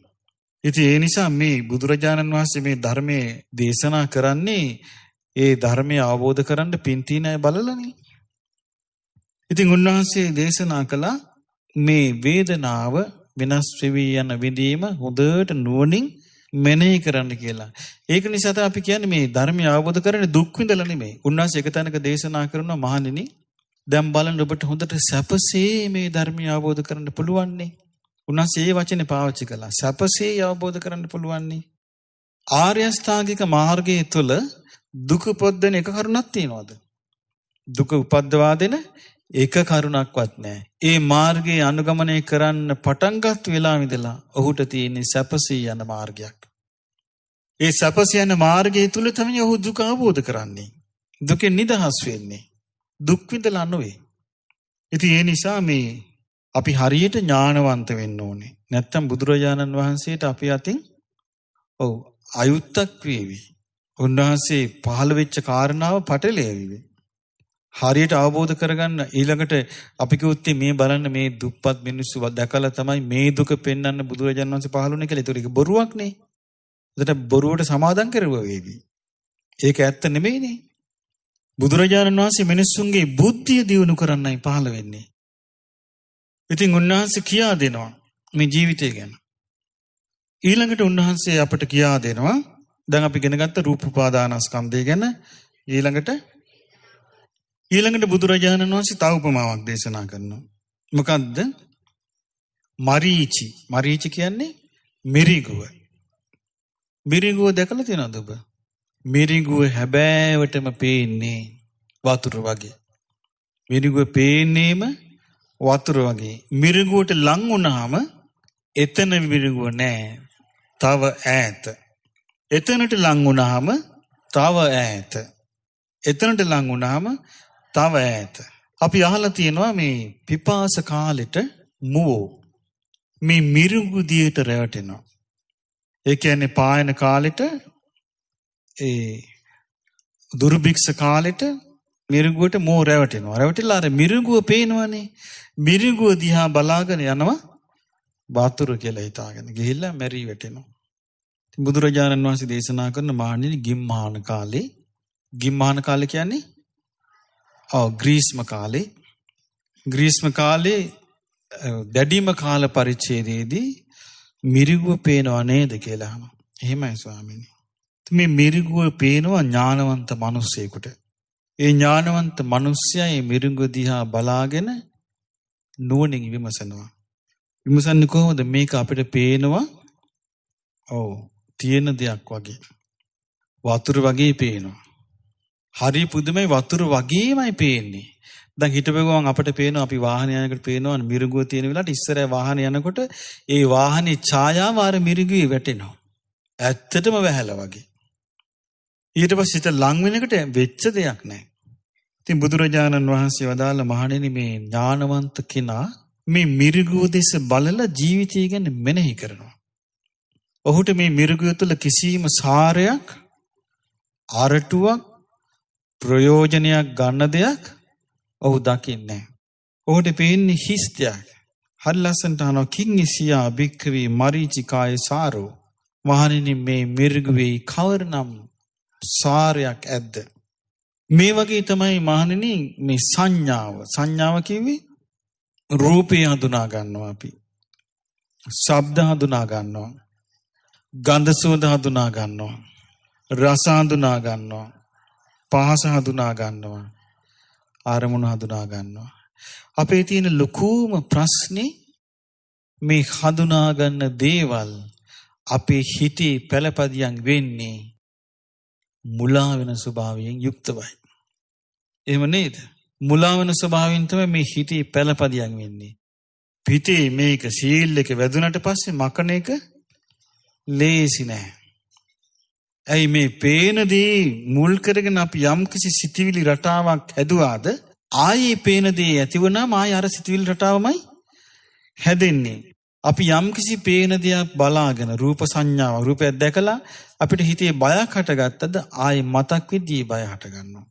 ඉතින් ඒ නිසා මේ බුදුරජාණන් වහන්සේ මේ ධර්මයේ දේශනා කරන්නේ ඒ ධර්මය අවබෝධ කරන්න පින් තියන අය බලලානේ. ඉතින් උන්වහන්සේ දේශනා කළා මේ වේදනාව වෙනස් වෙවි යන විදීම හොඳට නුවණින් මෙනෙහි කරන්න කියලා. ඒක නිසා තමයි අපි කියන්නේ මේ ධර්මය අවබෝධ කරන්නේ දුක් විඳලා නෙමෙයි. උන්වහන්සේ එක තැනක දේශනා කරනවා මහණෙනි දැන් බලන්න ඔබට හොඳට සැපසේ මේ ධර්මය අවබෝධ කරන්න පුළුවන් නේ. උන්වහන්සේ මේ වචනේ පාවිච්චි කළා. සැපසේ අවබෝධ කරන්න පුළුවන් නේ. ආර්ය අෂ්ටාංගික මාර්ගයේ තුල දුක උපදින එක කරුණක් තියනවාද? දුක උපද්දවා දෙන එක කරුණක්වත් නැහැ. ඒ මාර්ගයේ අනුගමනය කරන්න පටන්ගත් වෙලාව ඉඳලා ඔහුට තියෙන සැපසේ යන මාර්ගයක්. ඒ සැපසේ යන මාර්ගය තුල තමයි ඔහු දුක අවබෝධ කරන්නේ. දුකෙන් නිදහස් වෙන්නේ. දුක් විඳලා නෙවෙයි. ඉතින් ඒ නිසා මේ අපි හරියට ඥානවන්ත වෙන්න ඕනේ. නැත්තම් බුදුරජාණන් වහන්සේට අපි අතින් අයුත්තක් වේවි. උන්වහන්සේ පහළ වෙච්ච කාරණාව පටලැවි. හරියට අවබෝධ කරගන්න ඊළඟට අපි කිව්වොත් මේ බලන්න මේ දුප්පත් මිනිස්සු දැකලා තමයි මේ දුක පෙන්වන්න බුදුරජාණන් වහන්සේ පහළ වුණේ කියලා. ඒක බොරුවක් නේ. ඒකට බොරුවට සමාදම් කරුවා වේවි. ඒක ඇත්ත නෙමෙයිනේ. බුදුරජාණන් වහන්සේ මිනිස්සුන්ගේ බුද්ධිය දියුණු කරන්නයි පහළ වෙන්නේ. ඉතින් උන්වහන්සේ කියා දෙනවා මේ ජීවිතය ගැන. ඊළඟට උන්වහන්සේ අපට කියා දෙනවා දැන් අපි ඉගෙන ගත්ත රූප උපාදානස්කන්ධය ගැන. ඊළඟට බුදුරජාණන් වහන්සේ තව උපමාවක් දේශනා කරනවා. මොකද්ද? මරීචි කියන්නේ මිරිගුව. මිරිගුව දැකලා තියෙනවද ඔබ? මිරිඟුව හැබෑවටම පේන්නේ වතුර වගේ. මිරිඟුව පේන්නේම වතුර වගේ. මිරිඟුවට ලං වුණාම එතන මිරිඟුව නෑ. තව ඈත. එතනට ලං වුණාම තව ඈත. එතනට ලං වුණාම තව ඈත. අපි අහලා තියෙනවා මේ පිපාස කාලෙට මුවෝ මේ මිරිඟු දියට රැවටෙනවා. ඒ කියන්නේ පායන කාලෙට ඒ දුර්භික්ෂ කාලෙට මිරිඟුවට මුවෝ රැවටෙනවා. රැවටිලා අර මිරිඟුව පේනවනේ. මිරිඟුව දිහා බලාගෙන යනවා වතුර කියලා හිතාගෙන ගිහිල්ලා මැරි වැටෙනවා. බුදුරජාණන් වහන්සේ දේශනා කරන මහණෙනි ගිම්හාන කාලේ කියන්නේ ග්‍රීස්ම කාලේ. ග්‍රීස්ම කාලේ දැඩිම කාල පරිච්ඡේදයේදී මිරිඟුව පේනව නේද කියලා අහනවා. එහෙමයි ස්වාමීනි. මේ මිරිඟුව පේනවා ඥානවන්ත මිනිස්සෙකුට. ඒ ඥානවන්ත මිනිස්සයා මේ මිරිඟුව දිහා බලාගෙන නුවණින් විමසනවා. විමසන්නේ කොහොමද? මේක අපිට පේනවා තියෙන දෙයක් වගේ. වතුර වගේ පේනවා. හරි පුදුමයි වතුර වගේමයි පේන්නේ. දැන් හිතපෙ ගමන් අපිට පේනවා අපි වාහනේ යනකොට පේනවා මිරිඟුව තියෙන වෙලාවට ඉස්සරහ වාහනේ යනකොට ඒ වාහනේ ඡායාව අර මිරිඟුවේ වැටෙනවා. ඇත්තටම වැහැලා වගේ. ඊට පස්සේ හිත ලං වෙනකොට වෙච්ච දෙයක් නැහැ. ඉතින් බුදුරජාණන් වහන්සේ වදාළ මහණෙනි මේ ඥානවන්ත කෙනා මේ මිරිඟුව දෙස බලලා ජීවිතය ගැන මෙනෙහි කරනවා. ඔහුට මේ මිරිඟුව තුළ කිසිම සාරයක් අරටුවක් ප්‍රයෝජනයක් ගන්න දෙයක් ඔහු දකින්නේ නැහැ. ඔහුට පේන්නේ හිස් දෙයක්. හරි ලස්සනට අහනවා කිං ඉසියා භික්ඛවේ මරීචිකායේ සාරෝ. මහණෙනි මේ මිරිඟුවේ කවරනම් සාරයක් ඇද්ද? මේ වගේ තමයි මහණෙනි මේ සංඥාව කිව්වේ රූපේ හඳුනා ගන්නවා අපි. ශබ්ද හඳුනා ගන්නවා. ගන්ධ සුවඳ හඳුනා ගන්නවා. රස හඳුනා ගන්නවා. පහස හඳුනා ගන්නවා. ආරමුණු හඳුනා ගන්නවා. අපේ තියෙන ලොකුම ප්‍රශ්නේ මේ හඳුනා ගන්න දේවල් අපේ හිතේ පළපදියම් වෙන්නේ මුලා වෙන ස්වභාවයෙන් යුක්තවයි. එහෙම නේද? මුලා වෙන ස්වභාවයෙන් තමයි මේ හිතේ පළපදියම් වෙන්නේ. පිටේ මේක සීල් එක වැදුනට පස්සේ මකන එක ලේසි නෑ. ඇයි මේ පේන දේ මුල් කරගෙන අපි යම්කිසි සිතිවිලි රටාවක් හැදුවාද ආයේ පේන දේ ඇතිවනාම ආයේ අර සිතිවිලි රටාවමයි හැදෙන්නේ. අපි යම්කිසි පේන දෙයක් බලාගෙන රූප සංඥාව රූපයක් දැකලා අපිට හිතේ බයක් හටගත්තද ආයේ මතක් වෙද්දී බය හට ගන්නවා.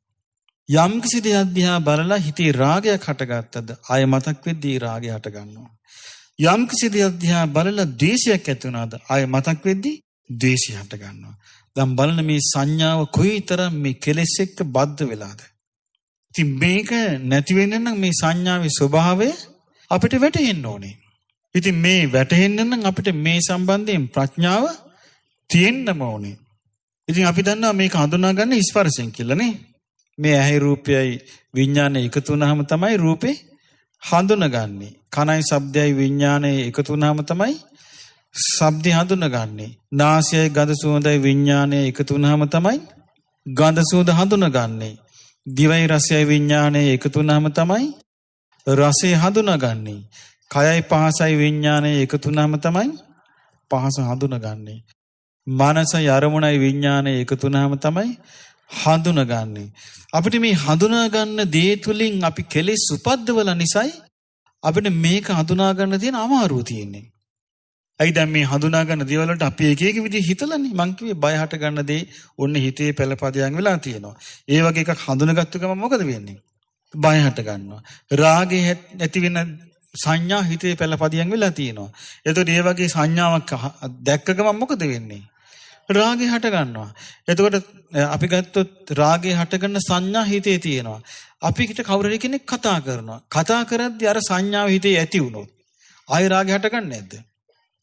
යම්කිසි දෙයක් දිහා බලලා හිතේ රාගයක් හටගත්තද ආයේ මතක් වෙද්දී රාගය හට ගන්නවා. යම්කිසි දෙයක් දිහා බලලා ද්වේෂයක් ඇති වුණාද ආයේ මතක් වෙද්දී ද්වේෂය හට ගන්නවා. දැන් බලන මේ සංඥාව කොයිතරම් මේ කෙලෙස් එක්ක බද්ධ වෙලාද? ඉතින් මේක නැති වෙන්න නම් මේ සංඥාවේ ස්වභාවය අපිට වැටහෙන්න ඕනේ. ඉතින් මේ වැටහෙන්න නම් අපිට මේ සම්බන්ධයෙන් ප්‍රඥාව තියෙන්නම ඕනේ. ඉතින් අපි දන්නවා මේක හඳුනා ගන්න ස්පර්ශයෙන් කියලා නේ. මේ ඇහි රූපයයි විඥානය එකතු වුනහම තමයි රූපේ හඳුනගන්නේ. කනයි ශබ්දයයි විඥානය එකතු වුනහම තමයි ශබ්දය හඳුනගන්නේ. නාසයයි ගඳ සුවඳයි විඥානය එකතු වුනහම තමයි ගඳ සුවඳ හඳුනගන්නේ. දිවයි රසයයි විඥානය එකතු වුනහම තමයි රසය හඳුනගන්නේ. කයයි පහසයි විඥානය එකතු වුනහම තමයි පහස හඳුනගන්නේ. මනසයි අරමුණයි විඥානය එකතු වුනහම තමයි හඳුනගන්නේ. අපිට මේ හඳුනා ගන්න දේ තුලින් අපි කෙලෙස් උපද්දවල නිසායි අපිට මේක හඳුනා ගන්න තියෙන අමාරුව තියෙන්නේ. ඇයි දැන් මේ හඳුනා ගන්න දේවල් වලට අපි එක එක විදිහ හිතලානේ. මං කිව්වේ බය හට ගන්න දේ ඔන්න හිතේ පළපදියම් වෙලා තියෙනවා. ඒ වගේ එකක් හඳුනාගත්තු ගමන් මොකද වෙන්නේ? බය හට ගන්නවා. රාගේ ඇති වෙන සංඥා හිතේ පළපදියම් වෙලා තියෙනවා. එතකොට මේ වගේ සංඥාවක් දැක්ක ගමන් මොකද වෙන්නේ? රාගේ හට ගන්නවා. එතකොට අපි ගත්තොත් රාගේ හටගන්න සංඥා හිතේ තියෙනවා. අපි කිට කවුරු කෙනෙක් කතා කරනවා. කතා කරද්දී අර සංඥාව හිතේ ඇති වුණොත් ආය රාගේ හටගන්නේ නැද්ද?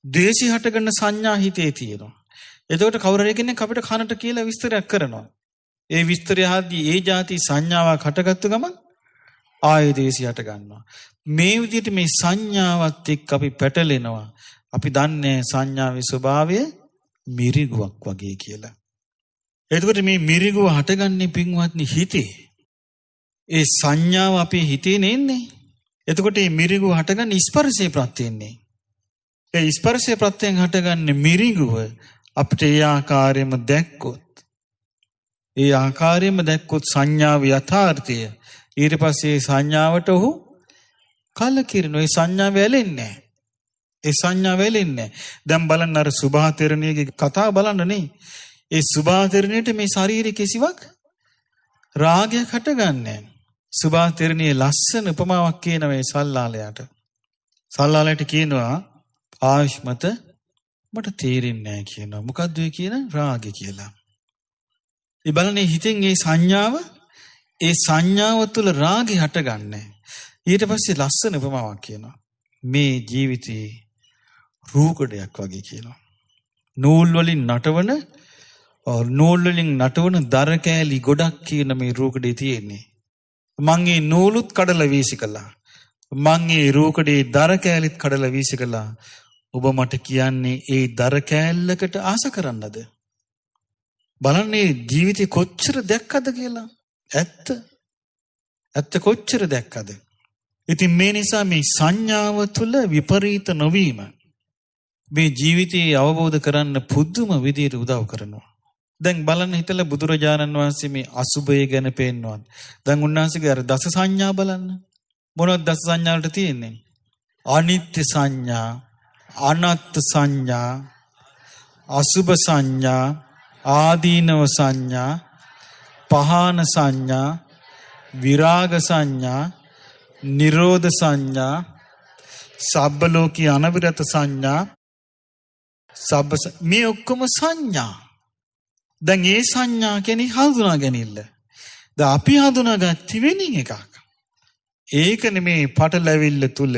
ද්වේෂය හටගන්න සංඥා හිතේ තියෙනවා. එතකොට කවුරු කෙනෙක් අපිට කනට කියලා විස්තරයක් කරනවා. ඒ විස්තරය ආදී ඒ જાති සංඥාවක් හටගත්තු ගමන් ආය ද්වේෂය හට ගන්නවා. මේ විදිහට මේ සංඥාවත් එක්ක අපි පැටලෙනවා. අපි දන්නේ සංඥාවේ ස්වභාවය මිරිගුවක් වගේ කියලා. එතකොට මේ මිරිඟුව හටගන්නේ පින්වත්නි හිතේ. ඒ සංඥාව අපේ හිතේ නෙන්නේ. එතකොට මේ මිරිඟුව හටගන්නේ ස්පර්ශයේ ප්‍රත්‍යෙන්නේ. ඒ ස්පර්ශයේ ප්‍රත්‍යෙන් හටගන්නේ මිරිඟුව අපිට ඒ ආකාරයෙන්ම දැක්කොත්. ඒ ආකාරයෙන්ම දැක්කොත් සංඥාව යථාර්ථය. ඊට පස්සේ සංඥාවට ඔහු කලකිරෙනවා. ඒ සංඥාව ඇලෙන්නේ නැහැ. ඒ සංඥාව ඇලෙන්නේ නැහැ. දැන් බලන්න අර සුභාතෙරණියගේ කතාව බලන්න නේ. ඒ සුභාතෙරණියට මේ ශාරීරික කිසිවක් රාගයක් හටගන්නේ නැහැ. සුභාතෙරණියේ ලස්සන උපමාවක් කියන මේ සල්ලාලයට. සල්ලාලයට කියනවා ආයුෂ්මත මට තේරෙන්නේ නැහැ කියනවා. මොකද්ද ඒ කියන රාගය කියලා. ඒ බලන්නේ හිතෙන් ඒ සංඥාව තුළ රාගය හටගන්නේ. ඊට පස්සේ ලස්සන උපමාවක් කියනවා. මේ ජීවිතේ රූකඩයක් වගේ කියනවා. නූල් වලින් නටවන දර කෑලි ගොඩක් කියන මේ රූකඩේ තියෙන්නේ. මං ඒ නූලුත් කඩලා වීසි කළා. මං ඒ රූකඩේ දර කෑලිත් කඩලා වීසි කළා. ඔබ මට කියන්නේ ඒ දර කෑල්ලකට ආස කරන්නද? බලන්නේ ජීවිතේ කොච්චර දැක්කද කියලා. ඇත්ත කොච්චර දැක්කද? ඉතින් මේ නිසා මේ සංඥාව තුළ විපරීත නොවීම මේ ජීවිතේ අවබෝධ කරන්න පුදුම විදියට උදව් කරනවා. දැන් බලන්න හිතලා බුදුරජාණන් වහන්සේ මේ අසුභය ගැන පෙන්වනවා. දැන් උන්වහන්සේගේ අර දස සංඥා බලන්න. මොනවද දස සංඥා වලට තියෙන්නේ? අනිත්‍ය සංඥා, අනාත්ම සංඥා, අසුභ සංඥා, ආදීනව සංඥා, පහාන සංඥා, විරාග සංඥා, නිරෝධ සංඥා, සබ්බ ලෝකී අනවිරත සංඥා, මේ ඔක්කොම සංඥා. දැන් ඒ සංඥා කියන්නේ හඳුනා ගැනීම. දැන් අපි හඳුනාගatti වෙනින් එකක්. ඒක නෙමේ පටලැවිල්ල තුල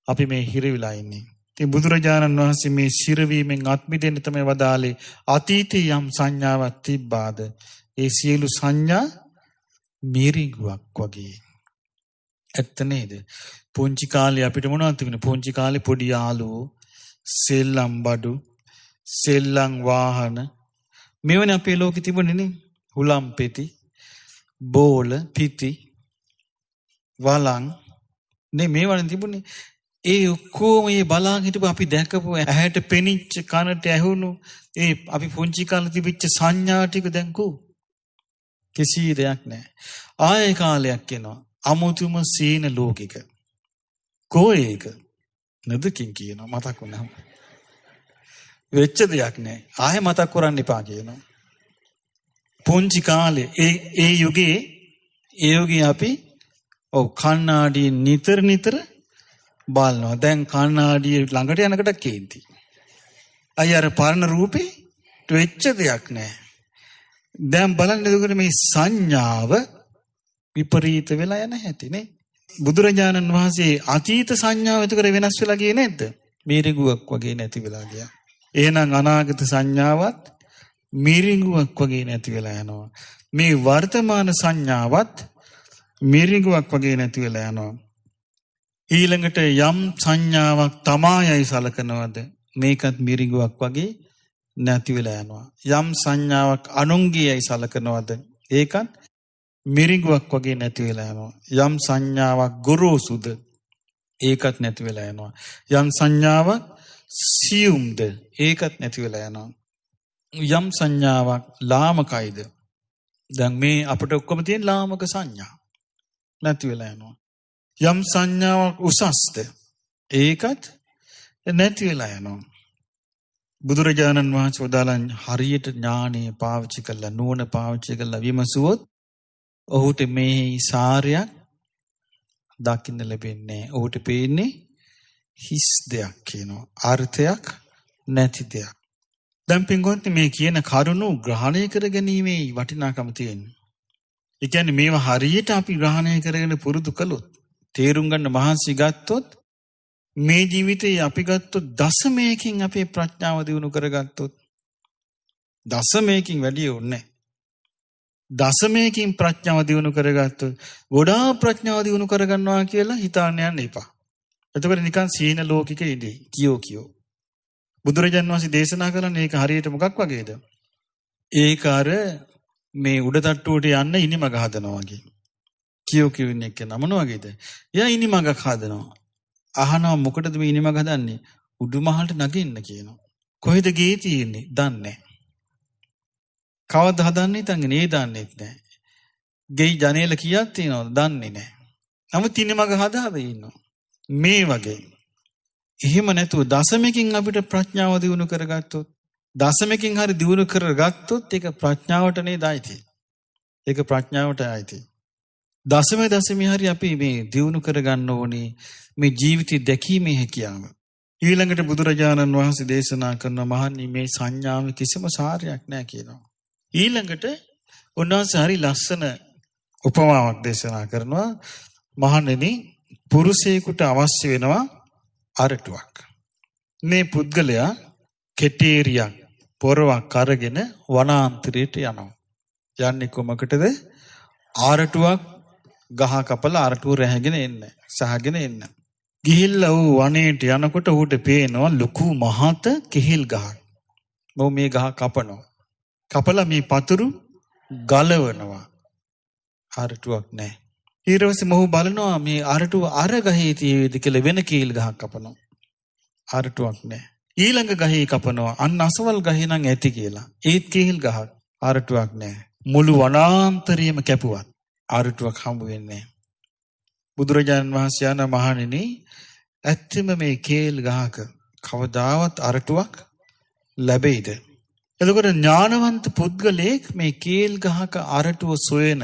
අපි මේ හිරවිලා ඉන්නේ. ඉතින් බුදුරජාණන් වහන්සේ මේ සිරවීමෙන් අත්මිදෙන්න තමයි වදාලේ. අතීතේ යම් සංඥාවක් තිබ්බාද ඒ සියලු සංඥා මිරිඟුවක් වගේ. ඇත්ත නේද? පුංචි කාලේ අපිට මොනවද තිබුණේ? පුංචි කාලේ පොඩි යාළුවෝ සෙල්ලම් බඩු, සෙල්ලම් වාහන මේවනේ අපේ ලෝකෙ තිබුණේ නේ. හුලම් පෙති, බෝල, පිටි, වලං නේ මේවනේ තිබුණේ. ඒ ඔක්කොම මේ බලාගෙන හිටපු අපි දැකපු ඇහැට පෙනිච්ච කනට ඇහුණු ඒ අපි පුංචි කාලේ තිබිච්ච සංඥා ටික දැන් කිසි දෙයක් නැහැ. ආයේ කාලයක් එනවා. අමුතුම සීන ලෝකික. කොහේක නදකින් කියනවා මතක් වුණාම. වෙච්ච දෙයක් නැහැ. ආයේ මතක් කරන්න එපා කියනවා. පුංචි කාලේ ඒ යුගයේ අපි කන්නාඩිය නිතර බලනවා. දැන් කන්නාඩිය ළඟට යනකොට කේන්ති. අය අර පරණ රූපේ වෙච්ච දෙයක් නැහැ. දැන් බලන්න එතකොට මේ සංඥාව විපරීත වෙලා යන හැටි නේ. බුදුරජාණන් වහන්සේ අතීත සංඥාව එතකොට වෙනස් වෙලා ගියේ නැද්ද? මිරිඟුවක් වගේ නැති වෙලා ගියා. එහෙනම් අනාගත සංඥාවත් මිරිඟුවක් වගේ නැති වෙලා යනවා. මේ වර්තමාන සංඥාවත් මිරිඟුවක් වගේ නැති වෙලා යනවා. ඊළඟට යම් සංඥාවක් තමායයි සලකනවද මේකත් මිරිඟුවක් වගේ නැති වෙලා යනවා. යම් සංඥාවක් අනුන්ගේයයි සලකනවද ඒකත් මිරිඟුවක් වගේ නැති වෙලා යනවා. යම් සංඥාවක් ගොරෝසුද ඒකත් නැති වෙලා යනවා. යම් සංඥාවක් සියුම්ද ඒකත් නැති වෙලා යනවා. යම් සංඥාවක් ලාමකයිද දැන් මේ අපිට ඔක්කොම තියෙන ලාමක සංඥා නැති වෙලා යනවා. යම් සංඥාවක් උසස්ද ඒකත් නැති වෙලා යනවා. බුදුරජාණන් වහන්සේ වදාළන් හරියට ඥානෙ පාවිච්චි කරලා නුවණ පාවිච්චි කරලා විමසුවොත් ඔහුට මේ සාරයක් දකින්න ලැබෙන්නේ. ඔහුට පේන්නේ හිස් දෙයක් කියනවා. අර්ථයක් නැති දෙයක්. දැන් පින්වත්නි මේ කියන කරුණු ග්‍රහණය කරගැනීමේ වටිනාකම තියෙනවා. ඒ කියන්නේ මේවා හරියට අපි ග්‍රහණය කරගෙන පුරුදු කළොත් තේරුම් ගන්න මහන්සි ගත්තොත් මේ ජීවිතේ අපි ගත්තොත් දශමයකින් අපේ ප්‍රඥාව දියුණු කරගත්තොත් දශමයකින් වැඩි ඕනේ. දශමයකින් ප්‍රඥාව දියුණු කරගත්තොත් ගොඩාක් ප්‍රඥාව දියුණු කරගන්නවා කියලා හිතාන්න යන්න එපා. එතකොට නිකන් සීන ලෝකික ඉදී කියෝ. බුදුරජාන් වහන්සේ දේශනා කරන්නේ ඒක හරියට මොකක් වගේද? ඒක අර මේ උඩ තට්ටුවට යන්න ඉනිමග හදනවා වගේ. කියුවෙන එක නමන වගේද? එයා ඉනිමගක් හදනවා. අහනවා මොකටද මේ ඉනිමග හදන්නේ? උඩුමහලට නගින්න කියනවා. කොහෙද ගේ තියෙන්නේ? දන්නේ නැහැ. කවද හදන්නේ තංගනේ? ඒ දන්නේත් නැහැ. ගෙයි ජනේල කීයක් තියෙනවද? දන්නේ නැහැ. නමුත් ඉනිමග හදාගෙන ඉන්නවා. මේ වගේ. එහෙම නැතුව දශමකින් අපිට ප්‍රඥාව දිනු කරගත්තොත්, දශමකින් හරි දිනු කරගත්තොත් ඒක ප්‍රඥාවට නේද ආйти. ඒක ප්‍රඥාවට ආйти. දශමේ හරි අපි මේ දිනු කරගන්න ඕනේ මේ ජීවිතය දැකීමේ හැකියාව. ඊළඟට බුදුරජාණන් වහන්සේ දේශනා කරන මහණනි මේ සංඥාවේ කිසිම සාරයක් නැහැ කියනවා. ඊළඟට උන්වහන්සේ හරි ලස්සන උපමාවක් දේශනා කරනවා. මහණෙනි පුරුෂයෙකුට අවශ්‍ය වෙනවා අරටුවක්. මේ පුද්ගලයා කෙටේරියක් පොරවක් අරගෙන වනාන්තරයට යනවා. යන්නේ කොමකටද? අරටුවක් ගහ කපලා අරටුව රැහැගෙන එන්න, සහගෙන එන්න. ගිහිල්ලා ඌ වනයේට යනකොට ඌට පේනවා ලොකු මහත කෙහෙල් ගහක්. මොහු මේ ගහ කපනවා. කපලා මේ පතුරු ගලවනවා. අරටුවක් නැහැ. ඊට පස්සේ මොහු බලනවා මේ අරටුව අර ගහේ තියෙවිද කියලා වෙන කීල් ගහක් කපනවා. අරටුවක් නැහැ. ඊළඟ ගහේ කපනවා. අන්න අසවල් ගහේ නම් ඇති කියලා. ඒත් කීල් ගහක්. අරටුවක් නැහැ. මුළු වනාන්තරයම කැපුවත් අරටුවක් හම්බ වෙන්නේ නැහැ. බුදුරජාණන් වහන්සේ යන මහණෙනි ඇත්තම මේ කීල් ගහක කවදාවත් අරටුවක් ලැබෙයිද? එතකොට ඥානවන්ත පුද්ගලයෙක් මේ කීල් ගහක අරටුව සොයන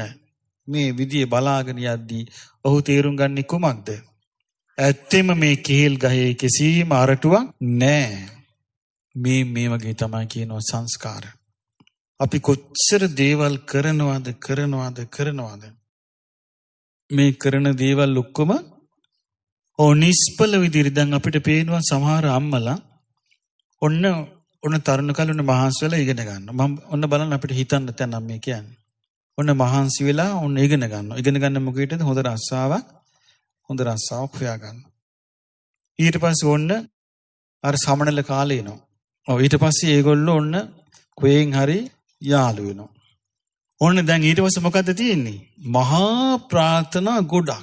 මේ විදිය බලාගෙන යද්දී ඔහු තේරුම් ගන්නේ කුමක්ද? ඇත්තෙම මේ කෙහෙල් ගහේ කිසිම අරටුවක් නැහැ. මේ වගේ තමයි කියනවා සංස්කාර. අපි කොච්චර දේවල් කරනවද මේ කරන දේවල් ඔක්කොම නිෂ්ඵල විදිහට දැන් අපිට පේනවා සමහර අම්මලා ඔන්න තරුණ කාලේ මහන්සි වෙලා ඉගෙන ගන්නවා. මම ඔන්න බලන්න අපිට හිතන්න තැන මේ කියන්නේ. ඔන්න මහන්සි වෙලා ඔන්න ඉගෙන ගන්නවා. ඉගෙන ගන්න මොකේද? හොඳ රස්සාවක් හොයා ගන්න. ඊට පස්සේ ඔන්න අර සමනල කාලේ එනවා. ඊට පස්සේ ඒගොල්ලෝ ඔන්න කොහෙන් හරි යාළු වෙනවා. ඔන්න දැන් ඊට පස්සේ මොකද්ද තියෙන්නේ? මහා ප්‍රාර්ථනා ගොඩක්.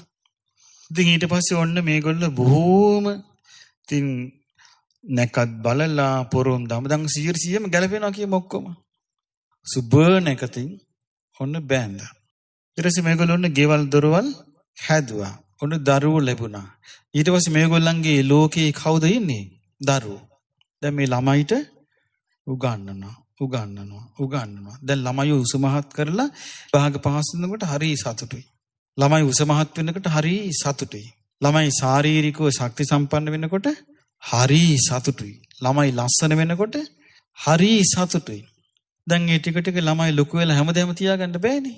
ඉතින් ඊට පස්සේ ඔන්න මේගොල්ලෝ බොහෝම ඉතින් නැකත් බලලා පොරොන් දමදන් 100%ම ගැලපෙනවා කියමු ඔක්කොම. සුබර් නැකතින් ඔන්න බෑන්දා. ඊට පස්සේ මේගොල්ලෝ ඔන්න ගෙවල් දොරවල් හැදුවා. ඔන්න දරුවෝ ලැබුණා. ඊට පස්සේ මේගොල්ලන්ගේ ලෝකේ කවුද ඉන්නේ? දරුවෝ. දැන් මේ ළමයිට උගන්වනවා. දැන් ළමයි උසමහත් කරලා භාග පාස් වෙනකොට හරි සතුටුයි. ළමයි උසමහත් වෙනකොට හරි සතුටුයි. ළමයි ශාරීරිකව ශක්ති සම්පන්න වෙනකොට හරි සතුටුයි. ළමයි ලස්සන වෙනකොට හරි සතුටුයි. දැන් මේ ටික ළමයි ලොකු වෙලා හැමදේම තියාගන්න බෑනේ.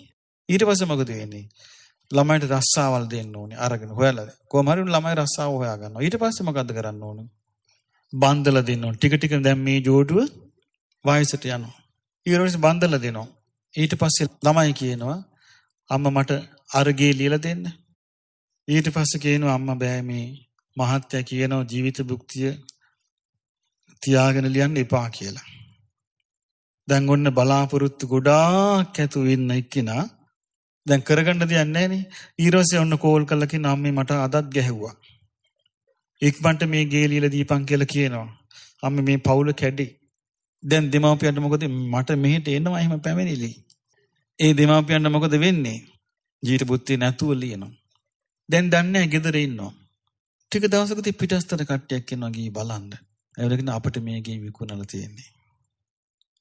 ඊට පස්සේ මොකද වෙන්නේ? ළමයිට රස්සාවල් දෙන්න ඕනේ. අරගෙන හොයලා කොහම හරි ළමයි රස්සාව හොයා ගන්නවා. ඊට පස්සේ මොකද්ද කරන්න ඕනේ? බන්දලා දෙන්න ඕනේ. ටික දැන් මේ ජෝඩුව වයසට යනවා. ඊට පස්සේ බන්දලා දෙනවා. ඊට පස්සේ ළමයි කියනවා අම්මා මට අරගේ ලියලා දෙන්න. ඊට පස්සේ කියනවා අම්මා බෑ මේ මහත්තයා කියනවා ජීවිත භුක්තිය තියාගෙන ලියන්න එපා කියලා. දැන් ඔන්න බලාපොරොත්තු ගොඩාක් ඇතු වෙන්න එක්කිනා දැන් කරගන්න දෙයක් නැහැ නේ. ඊරෝසේ ඔන්න කෝල් කළා කියන අම්මේ මට අදත් ගැහුවා. ඉක්මනට මේ ගේ ලියලා දීපන් කියලා කියනවා. අම්මේ මේ පවුල කැඩේ. දැන් දෙමාපියන්ට මොකද මට මෙහෙට එනවා එහෙම පැමිණිලි. ඒ දෙමාපියන්ට මොකද වෙන්නේ? ජීවිත බුද්ධිය නැතුව ලියනවා. දැන් දන්නේ නැහැ ගෙදර ඉන්නවා. ටික දවසකට පිටස්තර කට්ටියක් එනවා ගිහී බලන්න. ඒවලකින් අපිට මේ ගේ විකුණලා තියෙන්නේ.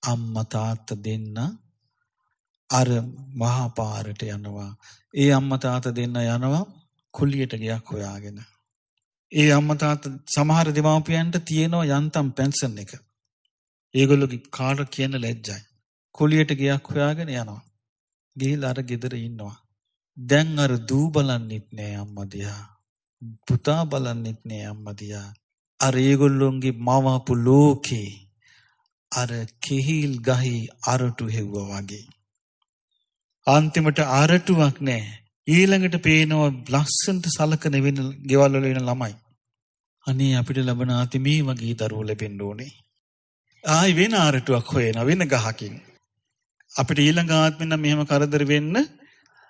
අම්මා තාත්තා දෙන්න අර මහා පාරට යනවා. ඒ අම්මා තාත්තා දෙන්න යනවා කුලියට ගයක් හොයාගෙන. ඒ අම්මා තාත්තා සමහර දෙමාපියන්ට තියෙනවා යන්තම් පෙන්ෂන් එක. ඒගොල්ලෝගේ කාට කියන ලැජ්ජයි. කුලියට ගයක් හොයාගෙන යනවා. ගිහිල්ලා අර ගෙදර ඉන්නවා. දැන් අර දූ බලන්නෙත් නෑ අම්මා දිහා. පුතා බලන්නෙත් නෑ අම්මා දිහා. අර ඒගොල්ලොන්ගේ මවපු ලෝකේ අර කෙහිල් ගහේ අරටු හෙව්වා වගේ. අන්තිමට අරටුවක් නැහැ. ඊළඟට පේනවා ලස්සනට සලකන වෙන ගෙවල් වල වෙන ළමයි. අනේ අපිට ලැබෙන ආති මේ වගේ දරුවෝ ලැබෙන්න ඕනේ. ආයි වෙන අරටුවක් හොයන වෙන ගහකින්. අපිට ඊළඟ ආත්මෙන් නම් මෙහෙම කරදර වෙන්න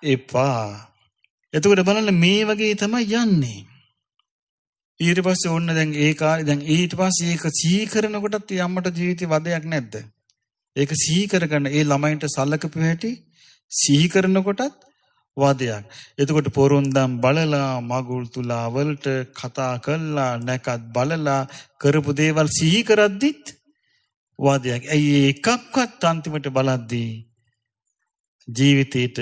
එපා. එතකොට බලන්න මේ වගේ තමයි යන්නේ. ඊට පස්සේ ඕන්න දැන් ඒ කාලේ දැන් ඊට පස්සේ ඒක සිහි කරනකොටත් ඒ අම්මට ජීවිතේ වදයක් නැද්ද? ඒක සිහි කරගන්න ඒ ළමයින්ට සලකපු හැටි සිහි කරනකොටත් වදයක්. එතකොට පොරොන්දම් බලලා මගුල් තුලා වලට කතා කළා නැකත් බලලා කරපු දේවල් සිහි කරද්දිත් වදයක්. ඇයි එකක්වත් අන්තිමට බලද්දී ජීවිතේට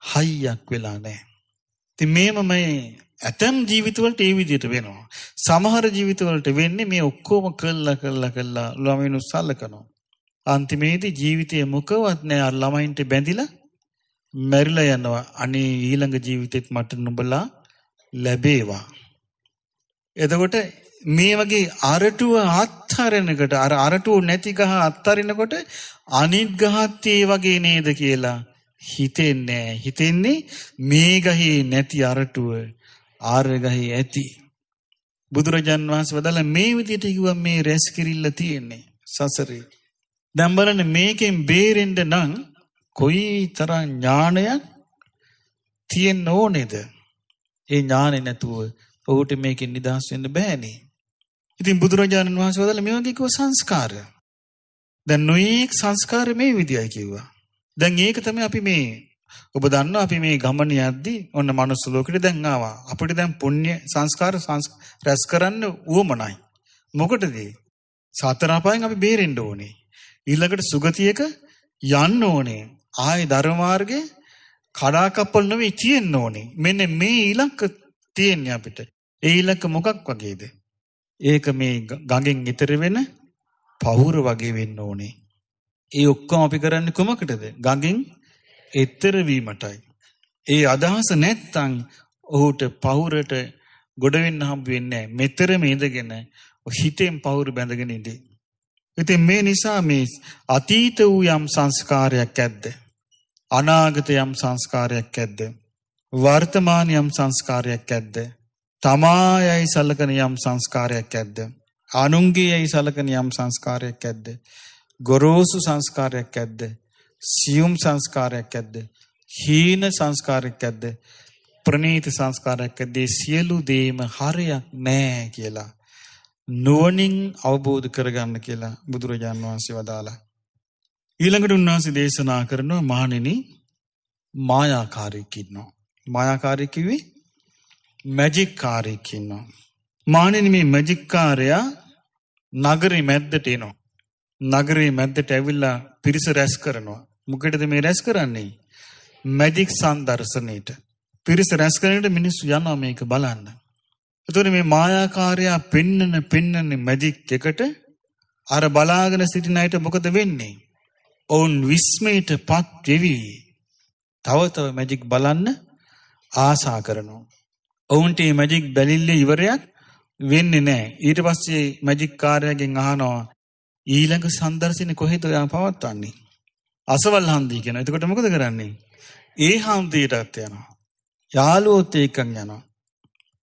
හයියක් වෙලා නැහැ. ඉතින් මේමමයි ඇතම් ජීවිතවලට ඒ විදිහට වෙනවා. සමහර ජීවිතවලට වෙන්නේ මේ ඔක්කොම කළා ළමයින් උස්සල්ලකනවා. අන්තිමේදී ජීවිතයේ මොකවත් නැහැ. අර ළමයින්ට බැඳිලා මැරිලා යනවා. අනේ ඊළඟ ජීවිතෙත් මට නුඹලා ලැබේවා. එතකොට මේ වගේ අරටුව අත්හරිනකොට අර අරටුව නැති ගහ අත්හරිනකොට අනිත් ගහත් ඒ වගේ නේද කියලා හිතෙන්නේ. හිතෙන්නේ මේ ගහේ නැති අරටුව ආර ගහේ ඇති. බුදුරජාන් වහන්සේ වදාළ මේ විදිහට කිව්වා මේ රැස් කිරිල්ල තියෙන්නේ සසරේ. දැන් බලන්න මේකෙන් බේරෙන්න නම් කොයි තරම් ඥානයක් තියෙන්න ඕනේද? ඒ ඥානෙ නැතුව ඔහුට මේකෙන් නිදහස් වෙන්න බෑනේ. ඉතින් බුදුරජාණන් වහන්සේ වදාළ මේ වගේ කිව්ව සංස්කාර. දැන් නොයේක් සංස්කාර මේ විදියයි කිව්වා. දැන් ඒක තමයි අපි මේ ඔබ දන්නවා අපි මේ ගමන යද්දී ඔන්න මනුස්ස ලෝකෙට දැන් ආවා. අපිට දැන් පුණ්‍ය සංස්කාර රැස් කරන්න උවමනයි. මොකටද? සතර අපායන් අපි බේරෙන්න ඕනේ. ඊළඟට සුගතියක යන්න ඕනේ. ආයේ ධර්ම මාර්ගේ කඩාකප්පල් නෙවෙයි තියෙන්න ඕනේ. මෙන්න මේ ඉලක්ක තියෙන්නේ අපිට. ඒ ඉලක්ක මොකක් වගේද? ඒක මේ ගඟෙන් ඈතර වෙන පහුර වගේ වෙන්න ඕනේ. ඒ ඔක්කොම අපි කරන්නේ කොමකටද? ගඟෙන් ඈතර වීමටයි. ඒ අදහස නැත්තම් ඔහුට පහුරට ගොඩ වෙන්න හම්බ වෙන්නේ නැහැ. මෙතරම ඉඳගෙන හිතෙන් පහුර බැඳගෙන ඉඳී. ඉතින් මේ නිසා මේ අතීත වූ යම් සංස්කාරයක් ඇද්ද? අනාගත යම් සංස්කාරයක් ඇද්ද? වර්තමාන යම් සංස්කාරයක් ඇද්ද? තමායයි සලකන යම් සංස්කාරයක් ඇද්ද? අනුන්ගේයයි සලකන යම් සංස්කාරයක් ඇද්ද? ගොරෝසු සංස්කාරයක් ඇද්ද? සියුම් සංස්කාරයක් ඇද්ද? හීන සංස්කාරයක් ඇද්ද? ප්‍රනීත සංස්කාරයක් ඇද්ද? සියලු දේම හරයක් නැහැ කියලා නුවණින් අවබෝධ කරගන්න කියලා බුදුරජාන් වහන්සේ වදාලා. ඊළඟට උන්වහන්සේ දේශනා කරනවා මහණෙනි මායාකාරයෙක් ඉන්නවා. මායාකාරයෙක් කිව්වේ මැජික් කාරයෙක් ඉන්නවා. මහණෙනි මේ මැජික් කාරයා නගරේ මැද්දට එනවා. නගරේ මැද්දට ඇවිල්ලා පිරිස රැස් කරනවා. මොකටද මේ රැස් කරන්නේ? මැජික් සංදර්ශනයේට. පිරිස රැස් කරනකොට මිනිස්සු යනවා මේක බලන්න. එතකොට මේ මායාකාරයා පෙන්නන මැජික් එකට අර බලාගෙන සිටින අයට මොකද වෙන්නේ? ඔවුන් විස්මයටපත් වෙවි. තව මැජික් බලන්න ආසා කරනවා. ඔවුන්ට මේ මැජික් බැලිල්ලේ ඉවරයක් වෙන්නේ නැහැ. ඊට පස්සේ මැජික් කාර්යයෙන් අහනවා ඊළඟ සංදර්ශනේ කොහෙද ඔයා පවත්වන්නේ? අසවල් හන්දිය කියනවා. එතකොට මොකද කරන්නේ? ඒ හන්දියටත් යනවා. යාළුවොත් එක්කන් යනවා.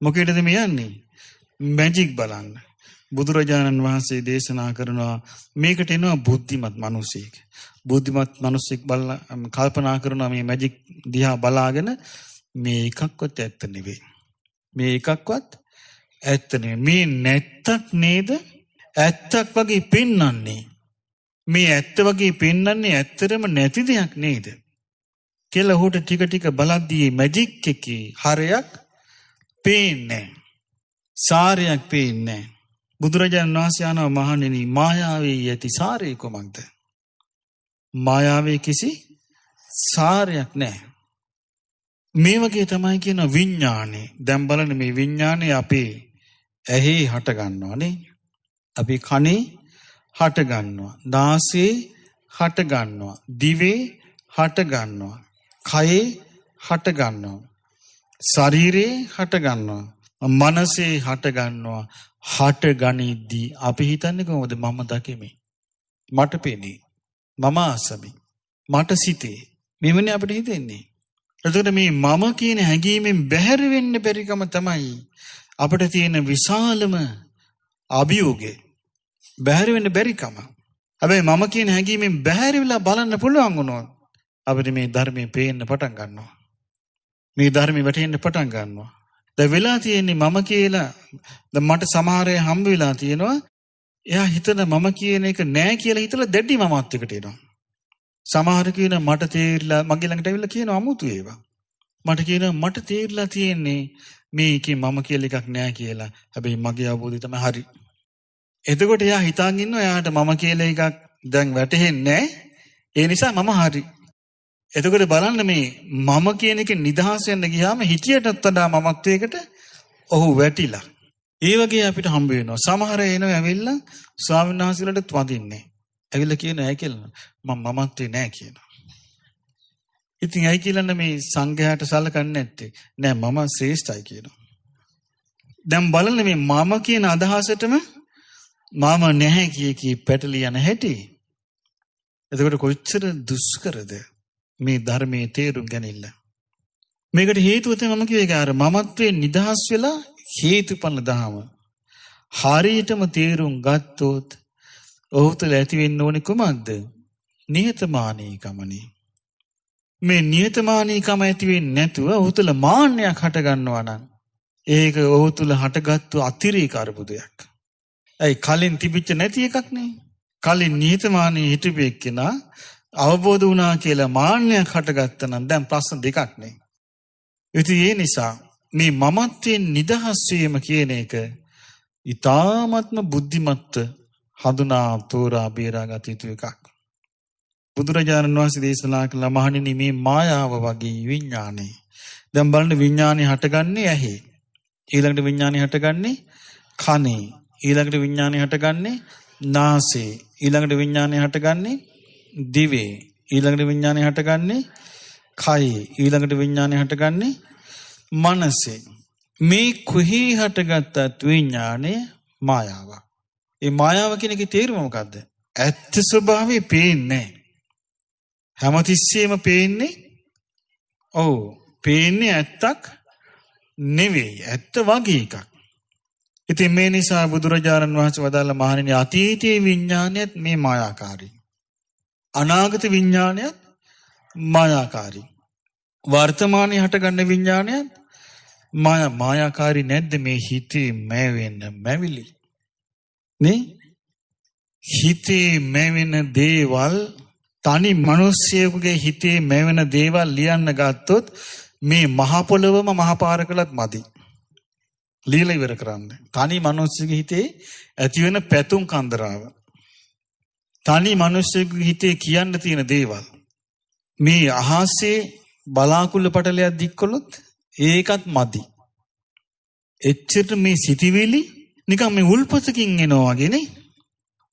මොකේද මේ යන්නේ? මැජික් බලන්න. බුදුරජාණන් වහන්සේ දේශනා කරනවා මේකට එනවා බුද්ධිමත් මිනිසෙක්. බුද්ධිමත් මිනිසෙක් බලලා කල්පනා කරනවා මේ මැජික් දිහා බලාගෙන මේ එකක්වත් ඇත්ත නෙවෙයි. මේ එකක්වත් ඇත්ත නෙවෙයි. මේ නැත්තක් නේද? ඇත්තක් වගේ පෙන්වන්නේ. මේ ඇත්ත වගේ පෙන්වන්නේ ඇත්තටම නැති දෙයක් නේද? කියලා උහුට ටික බලද්දී මැජික් එකේ හරයක් පේන්නේ. සාරයක් පේන්නේ. බුදුරජාණන් වහන්සේ ආනව මහණෙනි මායාවේ යති සාරේ කොමක්ද? මායාවේ කිසි සාරයක් නැහැ. මේ වගේ තමයි කියන විඥානේ. දැන් බලන්න මේ විඥානේ අපේ ඇහි හට ගන්නවානේ. අපි කනේ හට ගන්නවා. නාසයේ හට ගන්නවා. දිවේ හට ගන්නවා. කයේ හට ගන්නවා. ශරීරේ හට ගන්නවා. මනසේ හට ගන්නවා. හට ගනිද්දී අපි හිතන්නේ කොහොමද? මම දකිමි. මට පෙනේ. මම ආසමි. මට සිතේ. මෙවනේ අපිට හිතෙන්නේ. එතකොට මේ මම කියන හැඟීමෙන් බැහැර වෙන්න බැරිකම තමයි අපිට තියෙන විශාලම අභියෝගය. බැහැර වෙන්න බැරිකම. හැබැයි මම කියන හැඟීමෙන් බැහැර වෙලා බලන්න පුළුවන් වුණොත් අපිට මේ ධර්මයේ පේන්න පටන් ගන්නවා. මේ ධර්මයේ වැටෙන්න පටන් ගන්නවා. දැන් වෙලා තියෙන්නේ මම කියලා දැන් මට සමහර අය හම්බ වෙලා තියෙනවා. එයා හිතන මම කියන එක නෑ කියලා හිතලා දැඩි මමත් එකට එනවා. සමහර කියන මට තේරිලා මගේ ළඟට ඇවිල්ලා කියනවා අමුතු ඒවා. මට කියනවා මට තේරිලා තියෙන්නේ මේකේ මම කියලා එකක් නෑ කියලා. හැබැයි මගේ අවබෝධය තමයි හරි. එතකොට එයා හිතාගෙන ඉන්නවා එයාට මම කියලා එකක් දැන් වැටහෙන්නේ නෑ. ඒ නිසා මම හරි. එතකොට බලන්න මේ මම කියන එක නිදහස් වෙන්න ගියාම හිතියටත් වඩා මමත්වයකට ඔහු වැටිලා. ඒ වගේ අපිට හම්බ වෙනවා. සමහර අය එනවා ඇවිල්ලා ස්වාමීන් වහන්සේලාට වදින්නේ. ඇවිල්ලා කියනවා ඇයි කියලා මම මමත්වේ නෑ කියනවා. ඉතින් ඇයි කියලා මේ සංඝයාට සලකන්නේ නැත්තේ? නෑ මම ශ්‍රේෂ්ඨයි කියනවා. දැන් බලන්න මේ මම කියන අදහසටම මම නැහැ කී පැටලිය යන හැටි. එතකොට කොච්චර දුෂ්කරද මේ ධර්මයේ තේරුම් ගැනීම. මේකට හේතුව තමයි මම කිව්වේ අර මමත්වයේ නිදහස් වෙලා හේතුඵල දහම. හරියටම තේරුම් ගත්තොත් ඔහු තුළ ඇති වෙන්න ඕනේ කොහොමද? නිහතමානීකමනේ. මේ නිහතමානීකම ඇති වෙන්නේ නැතුව ඔහු තුළ මාන්නයක් හට ගන්නවා නම් ඒක ඔහු තුළ හටගත්තු අතිරේක අරුබුදයක්. ඒ කලින් තිබිච්ච නැති එකක් නේ. කලින් නිහතමානී හිටපු එක්කෙනා අවබෝධ වුණා කියලා මාන්නයක් හටගත්තා නම් දැන් ප්‍රශ්න දෙකක් නේ. ඉතින් ඒ නිසා මේ මමත්වයෙන් නිදහස් වීම කියන එක ඊ타ත්ම බුද්ධිමත් හඳුනා තෝරා බේරාගත යුතු එකක්. බුදුරජාණන් වහන්සේ දේශනා කළ මහණෙනි මේ මායාව වගේ විඥානේ. දැන් බලන්න විඥානේ හටගන්නේ ඇහි. ඊළඟට විඥානේ හටගන්නේ කනේ. ඊළඟට විඥානේ හටගන්නේ නාසයේ. ඊළඟට විඥානේ හටගන්නේ දිවේ. ඊළඟට විඥානේ හටගන්නේ කයේ. ඊළඟට විඥානේ හටගන්නේ මනසේ. මේ කුහි හටගත් විඥානය මායාවක්. ඒ මායාව කියන එකේ තේරුම මොකද්ද? ඇත්ත ස්වභාවය පේන්නේ නැහැ. හැමතිස්සෙම පේන්නේ පේන්නේ ඇත්තක් නෙවෙයි. ඇත්ත වගේ එකක්. ඉතින් මේ නිසා බුදුරජාණන් වහන්සේ වදාළ මහණෙනි අතීතයේ විඥානයත් මේ මායාකාරී. අනාගත විඥානයත් මායාකාරී. වර්තමානයේ හටගන්න විඥානයත් මායාකාරී නැද්ද? මේ හිතේ මැවෙන මැවිලි නේ? හිතේ මැවෙන දේවල් තනි මිනිස්සෙකුගේ හිතේ මැවෙන දේවල් ලියන්න ගත්තොත් මේ මහ පොළොවම මහ පාරකලත් මදි. লীලා ඉවර කරන්න. තනි මිනිස්සුගේ හිතේ ඇති වෙන පැතුම් කන්දරාව. තනි මිනිස්සුගේ හිතේ කියන්න තියෙන දේවල්. මේ අහසේ බලාකුළු පටලයක් දික්කොලොත් ඒකත් මදි. එච්චර මේ සිටිවිලි නිකන් මේ උල්පතකින් එනවා වගේ නේ.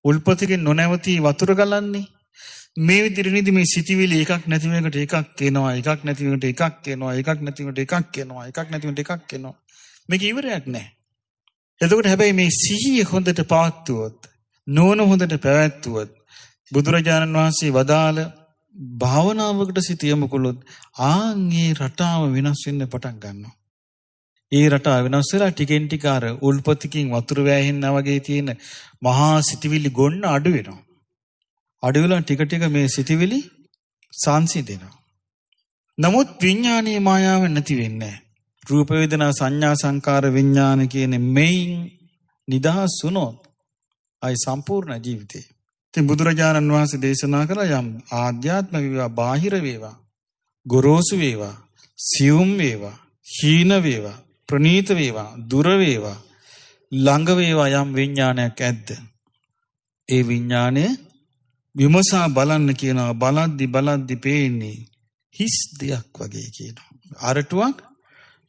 උල්පතකින් නොනැවති වතුර ගලන්නේ. මේ විදිහට මේ සිටිවිලි එකක් නැති වෙනකොට එකක් එනවා, එකක් නැති වෙනකොට එකක් එනවා, එකක් නැති වෙනකොට එකක් එනවා, එකක් නැති වෙනකොට එකක් එනවා. මේක ඉවරයක් නැහැ. එතකොට හැබැයි මේ සිහිය හොඳට පාත්තුවොත්, නෝන හොඳට පැවැත්තුවොත්, බුදුරජාණන් වහන්සේ වදාළ භාවනාවකට සිත යොමු කළොත් ආන්ගේ රටාව වෙනස් වෙන්න පටන් ගන්නවා. ඒ රටාව වෙනස් වෙලා ටිකෙන් ටික අර උල්පතකින් වතුර වැහෙන්නා වගේ තියෙන මහා සිටිවිලි ගොන්න අඩු වෙනවා. අඩු වෙලා ටික ටික මේ සිටිවිලි සංසිඳෙනවා. නමුත් විඥානීය මායාව නැති වෙන්නේ නැහැ. රූප වේදනා සංඥා සංකාර විඥාන කියන මේන් නිදහස් වුණොත් ආයි සම්පූර්ණ ජීවිතේ. ඉතින් බුදුරජාණන් වහන්සේ දේශනා කළා යම් ආධ්‍යාත්ම වේවා බාහිර වේවා ගොරෝසු වේවා සියුම් වේවා හීන වේවා ප්‍රනීත වේවා දුර වේවා ළඟ වේවා යම් විඥානයක් ඇද්ද ඒ විඥානය විමසා බලන්න කියනවා. බලද්දි පේන්නේ හිස් දෙයක් වගේ කියනවා. අරටුවක්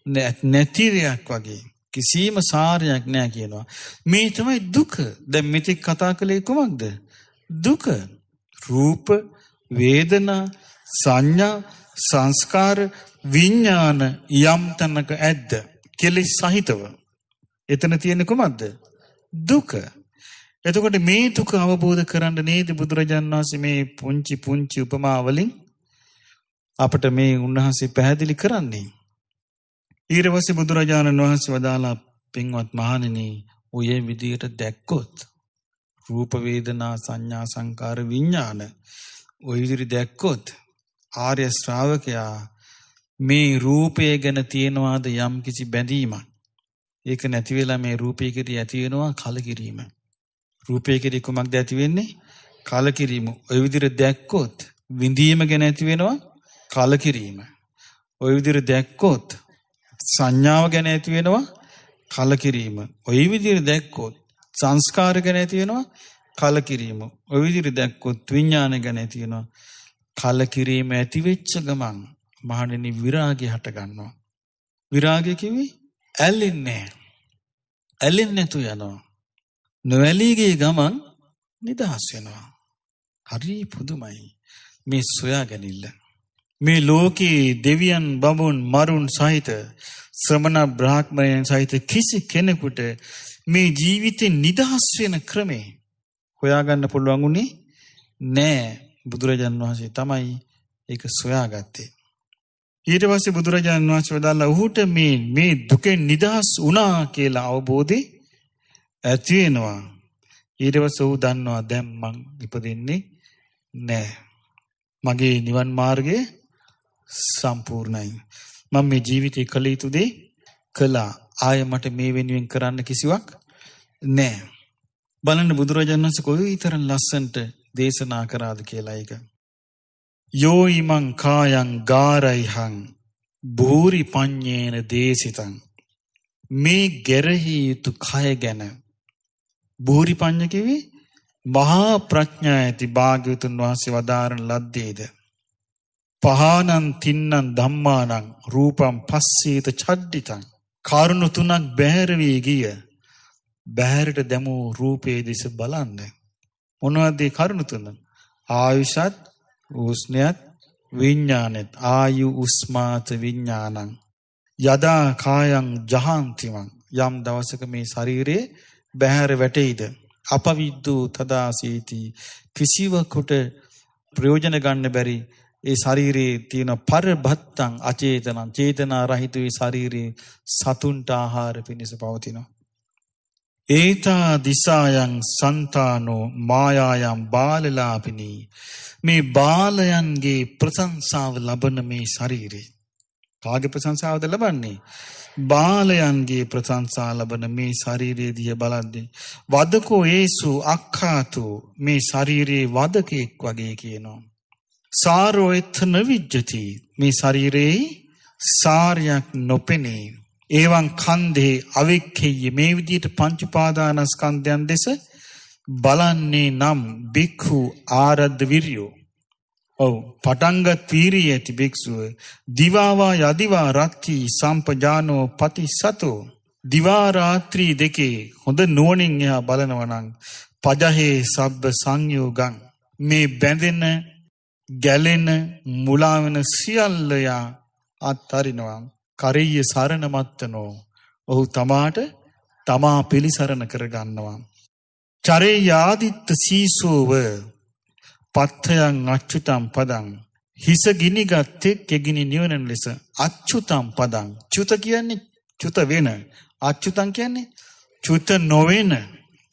නැති දෙයක් වගේ. කිසිම සාරයක් නැහැ කියනවා. මේ තමයි දුක. දැන් මෙතෙක් කතා කළේ කොහොමද? දුක. රූප, වේදනා, සංඥා, සංස්කාර, විඥාන යම් තැනක ඇද්ද? කෙලෙස් සහිතව. එතන තියෙන්නේ කොහොමද? දුක. එතකොට මේ දුක අවබෝධ කරගන්න නේද බුදුරජාණන් වහන්සේ මේ පුංචි උපමා වලින් අපට මේ උන්වහන්සේ පැහැදිලි කරන්නේ. ඊට පස්සේ බුදුරජාණන් වහන්සේ වදාලා පින්වත් මහණෙනි ඔය විදියට දැක්කොත් රූප වේදනා සංඥා සංකාර විඥාන ඔය විදිහට දැක්කොත් ආර්ය ශ්‍රාවකයා මේ රූපය ගැන තියනවාද යම් කිසි බැඳීමක්. ඒක නැති වෙලා මේ රූපය කෙරෙහි ඇති වෙනවා කලකිරීම. රූපය කෙරෙහි කුමක්ද ඇති වෙන්නේ? කලකිරීම. ඔය විදිහට දැක්කොත් විඳීම ගැන ඇති වෙනවා කලකිරීම. ඔය විදිහට දැක්කොත් සංඥාව ගැන ඇති වෙනවා කලකිරීම. ඔය විදිහට දැක්කොත් සංස්කාර ගැන ඇති වෙනවා කලකිරීම. ඔය විදිහට දැක්කොත් විඥාන ගැන ඇති වෙනවා කලකිරීම. ඇති වෙච්ච ගමන් මහණෙනි විරාගය හට ගන්නවා. විරාගය කිව්වේ ඇලෙන්නේ නැහැ. ඇලෙන්නේ නැතු යනවා. නොඇලීගේ ගමන් නිදහස් වෙනවා. හරි පුදුමයි මේ සොයාගැනිල්ල. මේ ලෝකේ දෙවියන් බඹුන් මරුන් සහිත ශ්‍රමණ බ්‍රාහ්මණයන් සහිත කිසි කෙනෙකුට මේ ජීවිතේ නිදහස් වෙන ක්‍රමේ හොයාගන්න පුළුවන් උනේ නෑ. බුදුරජාණන් වහන්සේ තමයි ඒක සොයාගත්තේ. ඊට පස්සේ බුදුරජාණන් වහන්සේ වදාළා ඔහුට මේ දුකෙන් නිදහස් වුණා කියලා අවබෝධය ඇති වෙනවා. ඊට පස්සේ ඔහු දන්නවා දැන් මං ඉපදෙන්නේ නෑ. මගේ නිවන් මාර්ගය සම්පූර්ණයි. මම මේ ජීවිතේ කළ යුතු දේ කළා. ආයෙ මට මේ වෙනුවෙන් කරන්න කිසිවක් නෑ. බලන්න බුදුරජාණන් වහන්සේ කොයිතරම් ලස්සනට දේශනා කරාද කියලා ඒක. යෝ ඉමං කායං ගාරයිහං භූරි පඤ්ඤේන දේසිතං. මේ ගැරහි යුතු කය ගැන භූරි පඤ්ඤ කිවි මහා ප්‍රඥා ඇති භාග්‍යවතුන් වහන්සේ වදාරන ලද්දේද. පහනං තින්නං ධම්මානං රූපං පස්සීත චඩ්ඩිතං. කරුණු තුනක් බැහැර වී ගිය බැහැරට දැමූ රූපේ දෙස බලන්න. මොනවද ඒ කරුණු තුන? ආයුෂත් උස්නයත් විඥානෙත්. ආයු උස්මාත විඥානං යදා කායං ජහන්තිමං. යම් දවසක මේ ශරීරයේ බැහැර වැටෙයිද අපවිද්දු තදාසීති. කිසිවකට ප්‍රයෝජන ගන්න බැරි ඒ ශරීරයේ තියෙන පරබත්තං අචේතනං චේතනා රහිත ඒ ශරීරයේ සතුන්ට ආහාර පිණිස පවතිනවා. ඒතා දිසායන් සන්තානෝ මායායන් බාලලාපිනී. මේ බාලයන්ගේ ප්‍රශංසාව ලබන මේ ශරීරේ කාගේ ප්‍රශංසාවද ලබන්නේ? බාලයන්ගේ ප්‍රශංසා ලබන මේ ශරීරයේ දිහා බලද්දී වදකෝ ඒසු අක්ඛාතෝ. මේ ශරීරයේ වදකෙක් වගේ කියනවා. සාරෝ එතන විජ්ජති. මේ ශරීරයේ සාරයක් නොපෙනේ. ඒවන් කන්දේ අවික්ඛේය. මේ විදිහට පංච උපාදානස්කන්ධයන් දෙස බලන්නේ නම් බික්ඛු ආරද්ධ විරියෝ. ඔව් පටංගත් වීරිය ඇති භික්ෂුව දිවාවා යදිවා රත්ති සම්පජානෝ පතිසතෝ. දිවා රාත්‍රී දෙකේ හොඳ නුවණින් එහා බලනවා නම් පජහේ සබ්බ සංයෝගං. මේ බැඳෙන ගැලෙන මුලා වෙන සියල්ල යා අත්හරිනවා. කරිය සරණ මත්තනෝ. ඔහු තමාට තමා පිළිසරණ කරගන්නවා. චරේ යාදිත්ත සීසෝව පත්තයන් අච්චුතම් පදං. හිස ගිනිගත්තේ කෙගිනි නිවන ලෙස අච්චුතම් පදං. චුත කියන්නේ චුත වෙන. අච්චුතම් කියන්නේ චුත නොවන.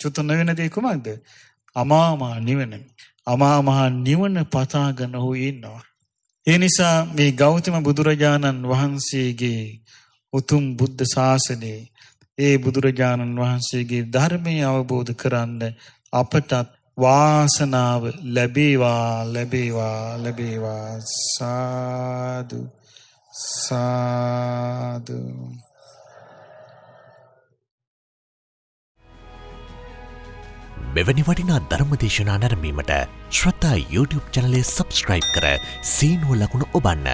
චුත නොවන දේ කොහොමද? අමාමහා නිවන. අමාමහා නිවන පතාගෙන ඔහු ඉන්නවා. ඒ නිසා මේ ගෞතම බුදුරජාණන් වහන්සේගේ උතුම් බුද්ධ ශාසනයේ ඒ බුදුරජාණන් වහන්සේගේ ධර්මය අවබෝධ කරන්න අපටත් වාසනාව ලැබේවා ලැබේවා ලැබේවා. සාදු සාදු. මෙවැනි වටිනා ධර්මදේශනා නැරඹීමට ශ්‍රද්ධා YouTube චැනලය සබ්ස්ක්‍රයිබ් කර සීනුව ලකුණ ඔබන්න.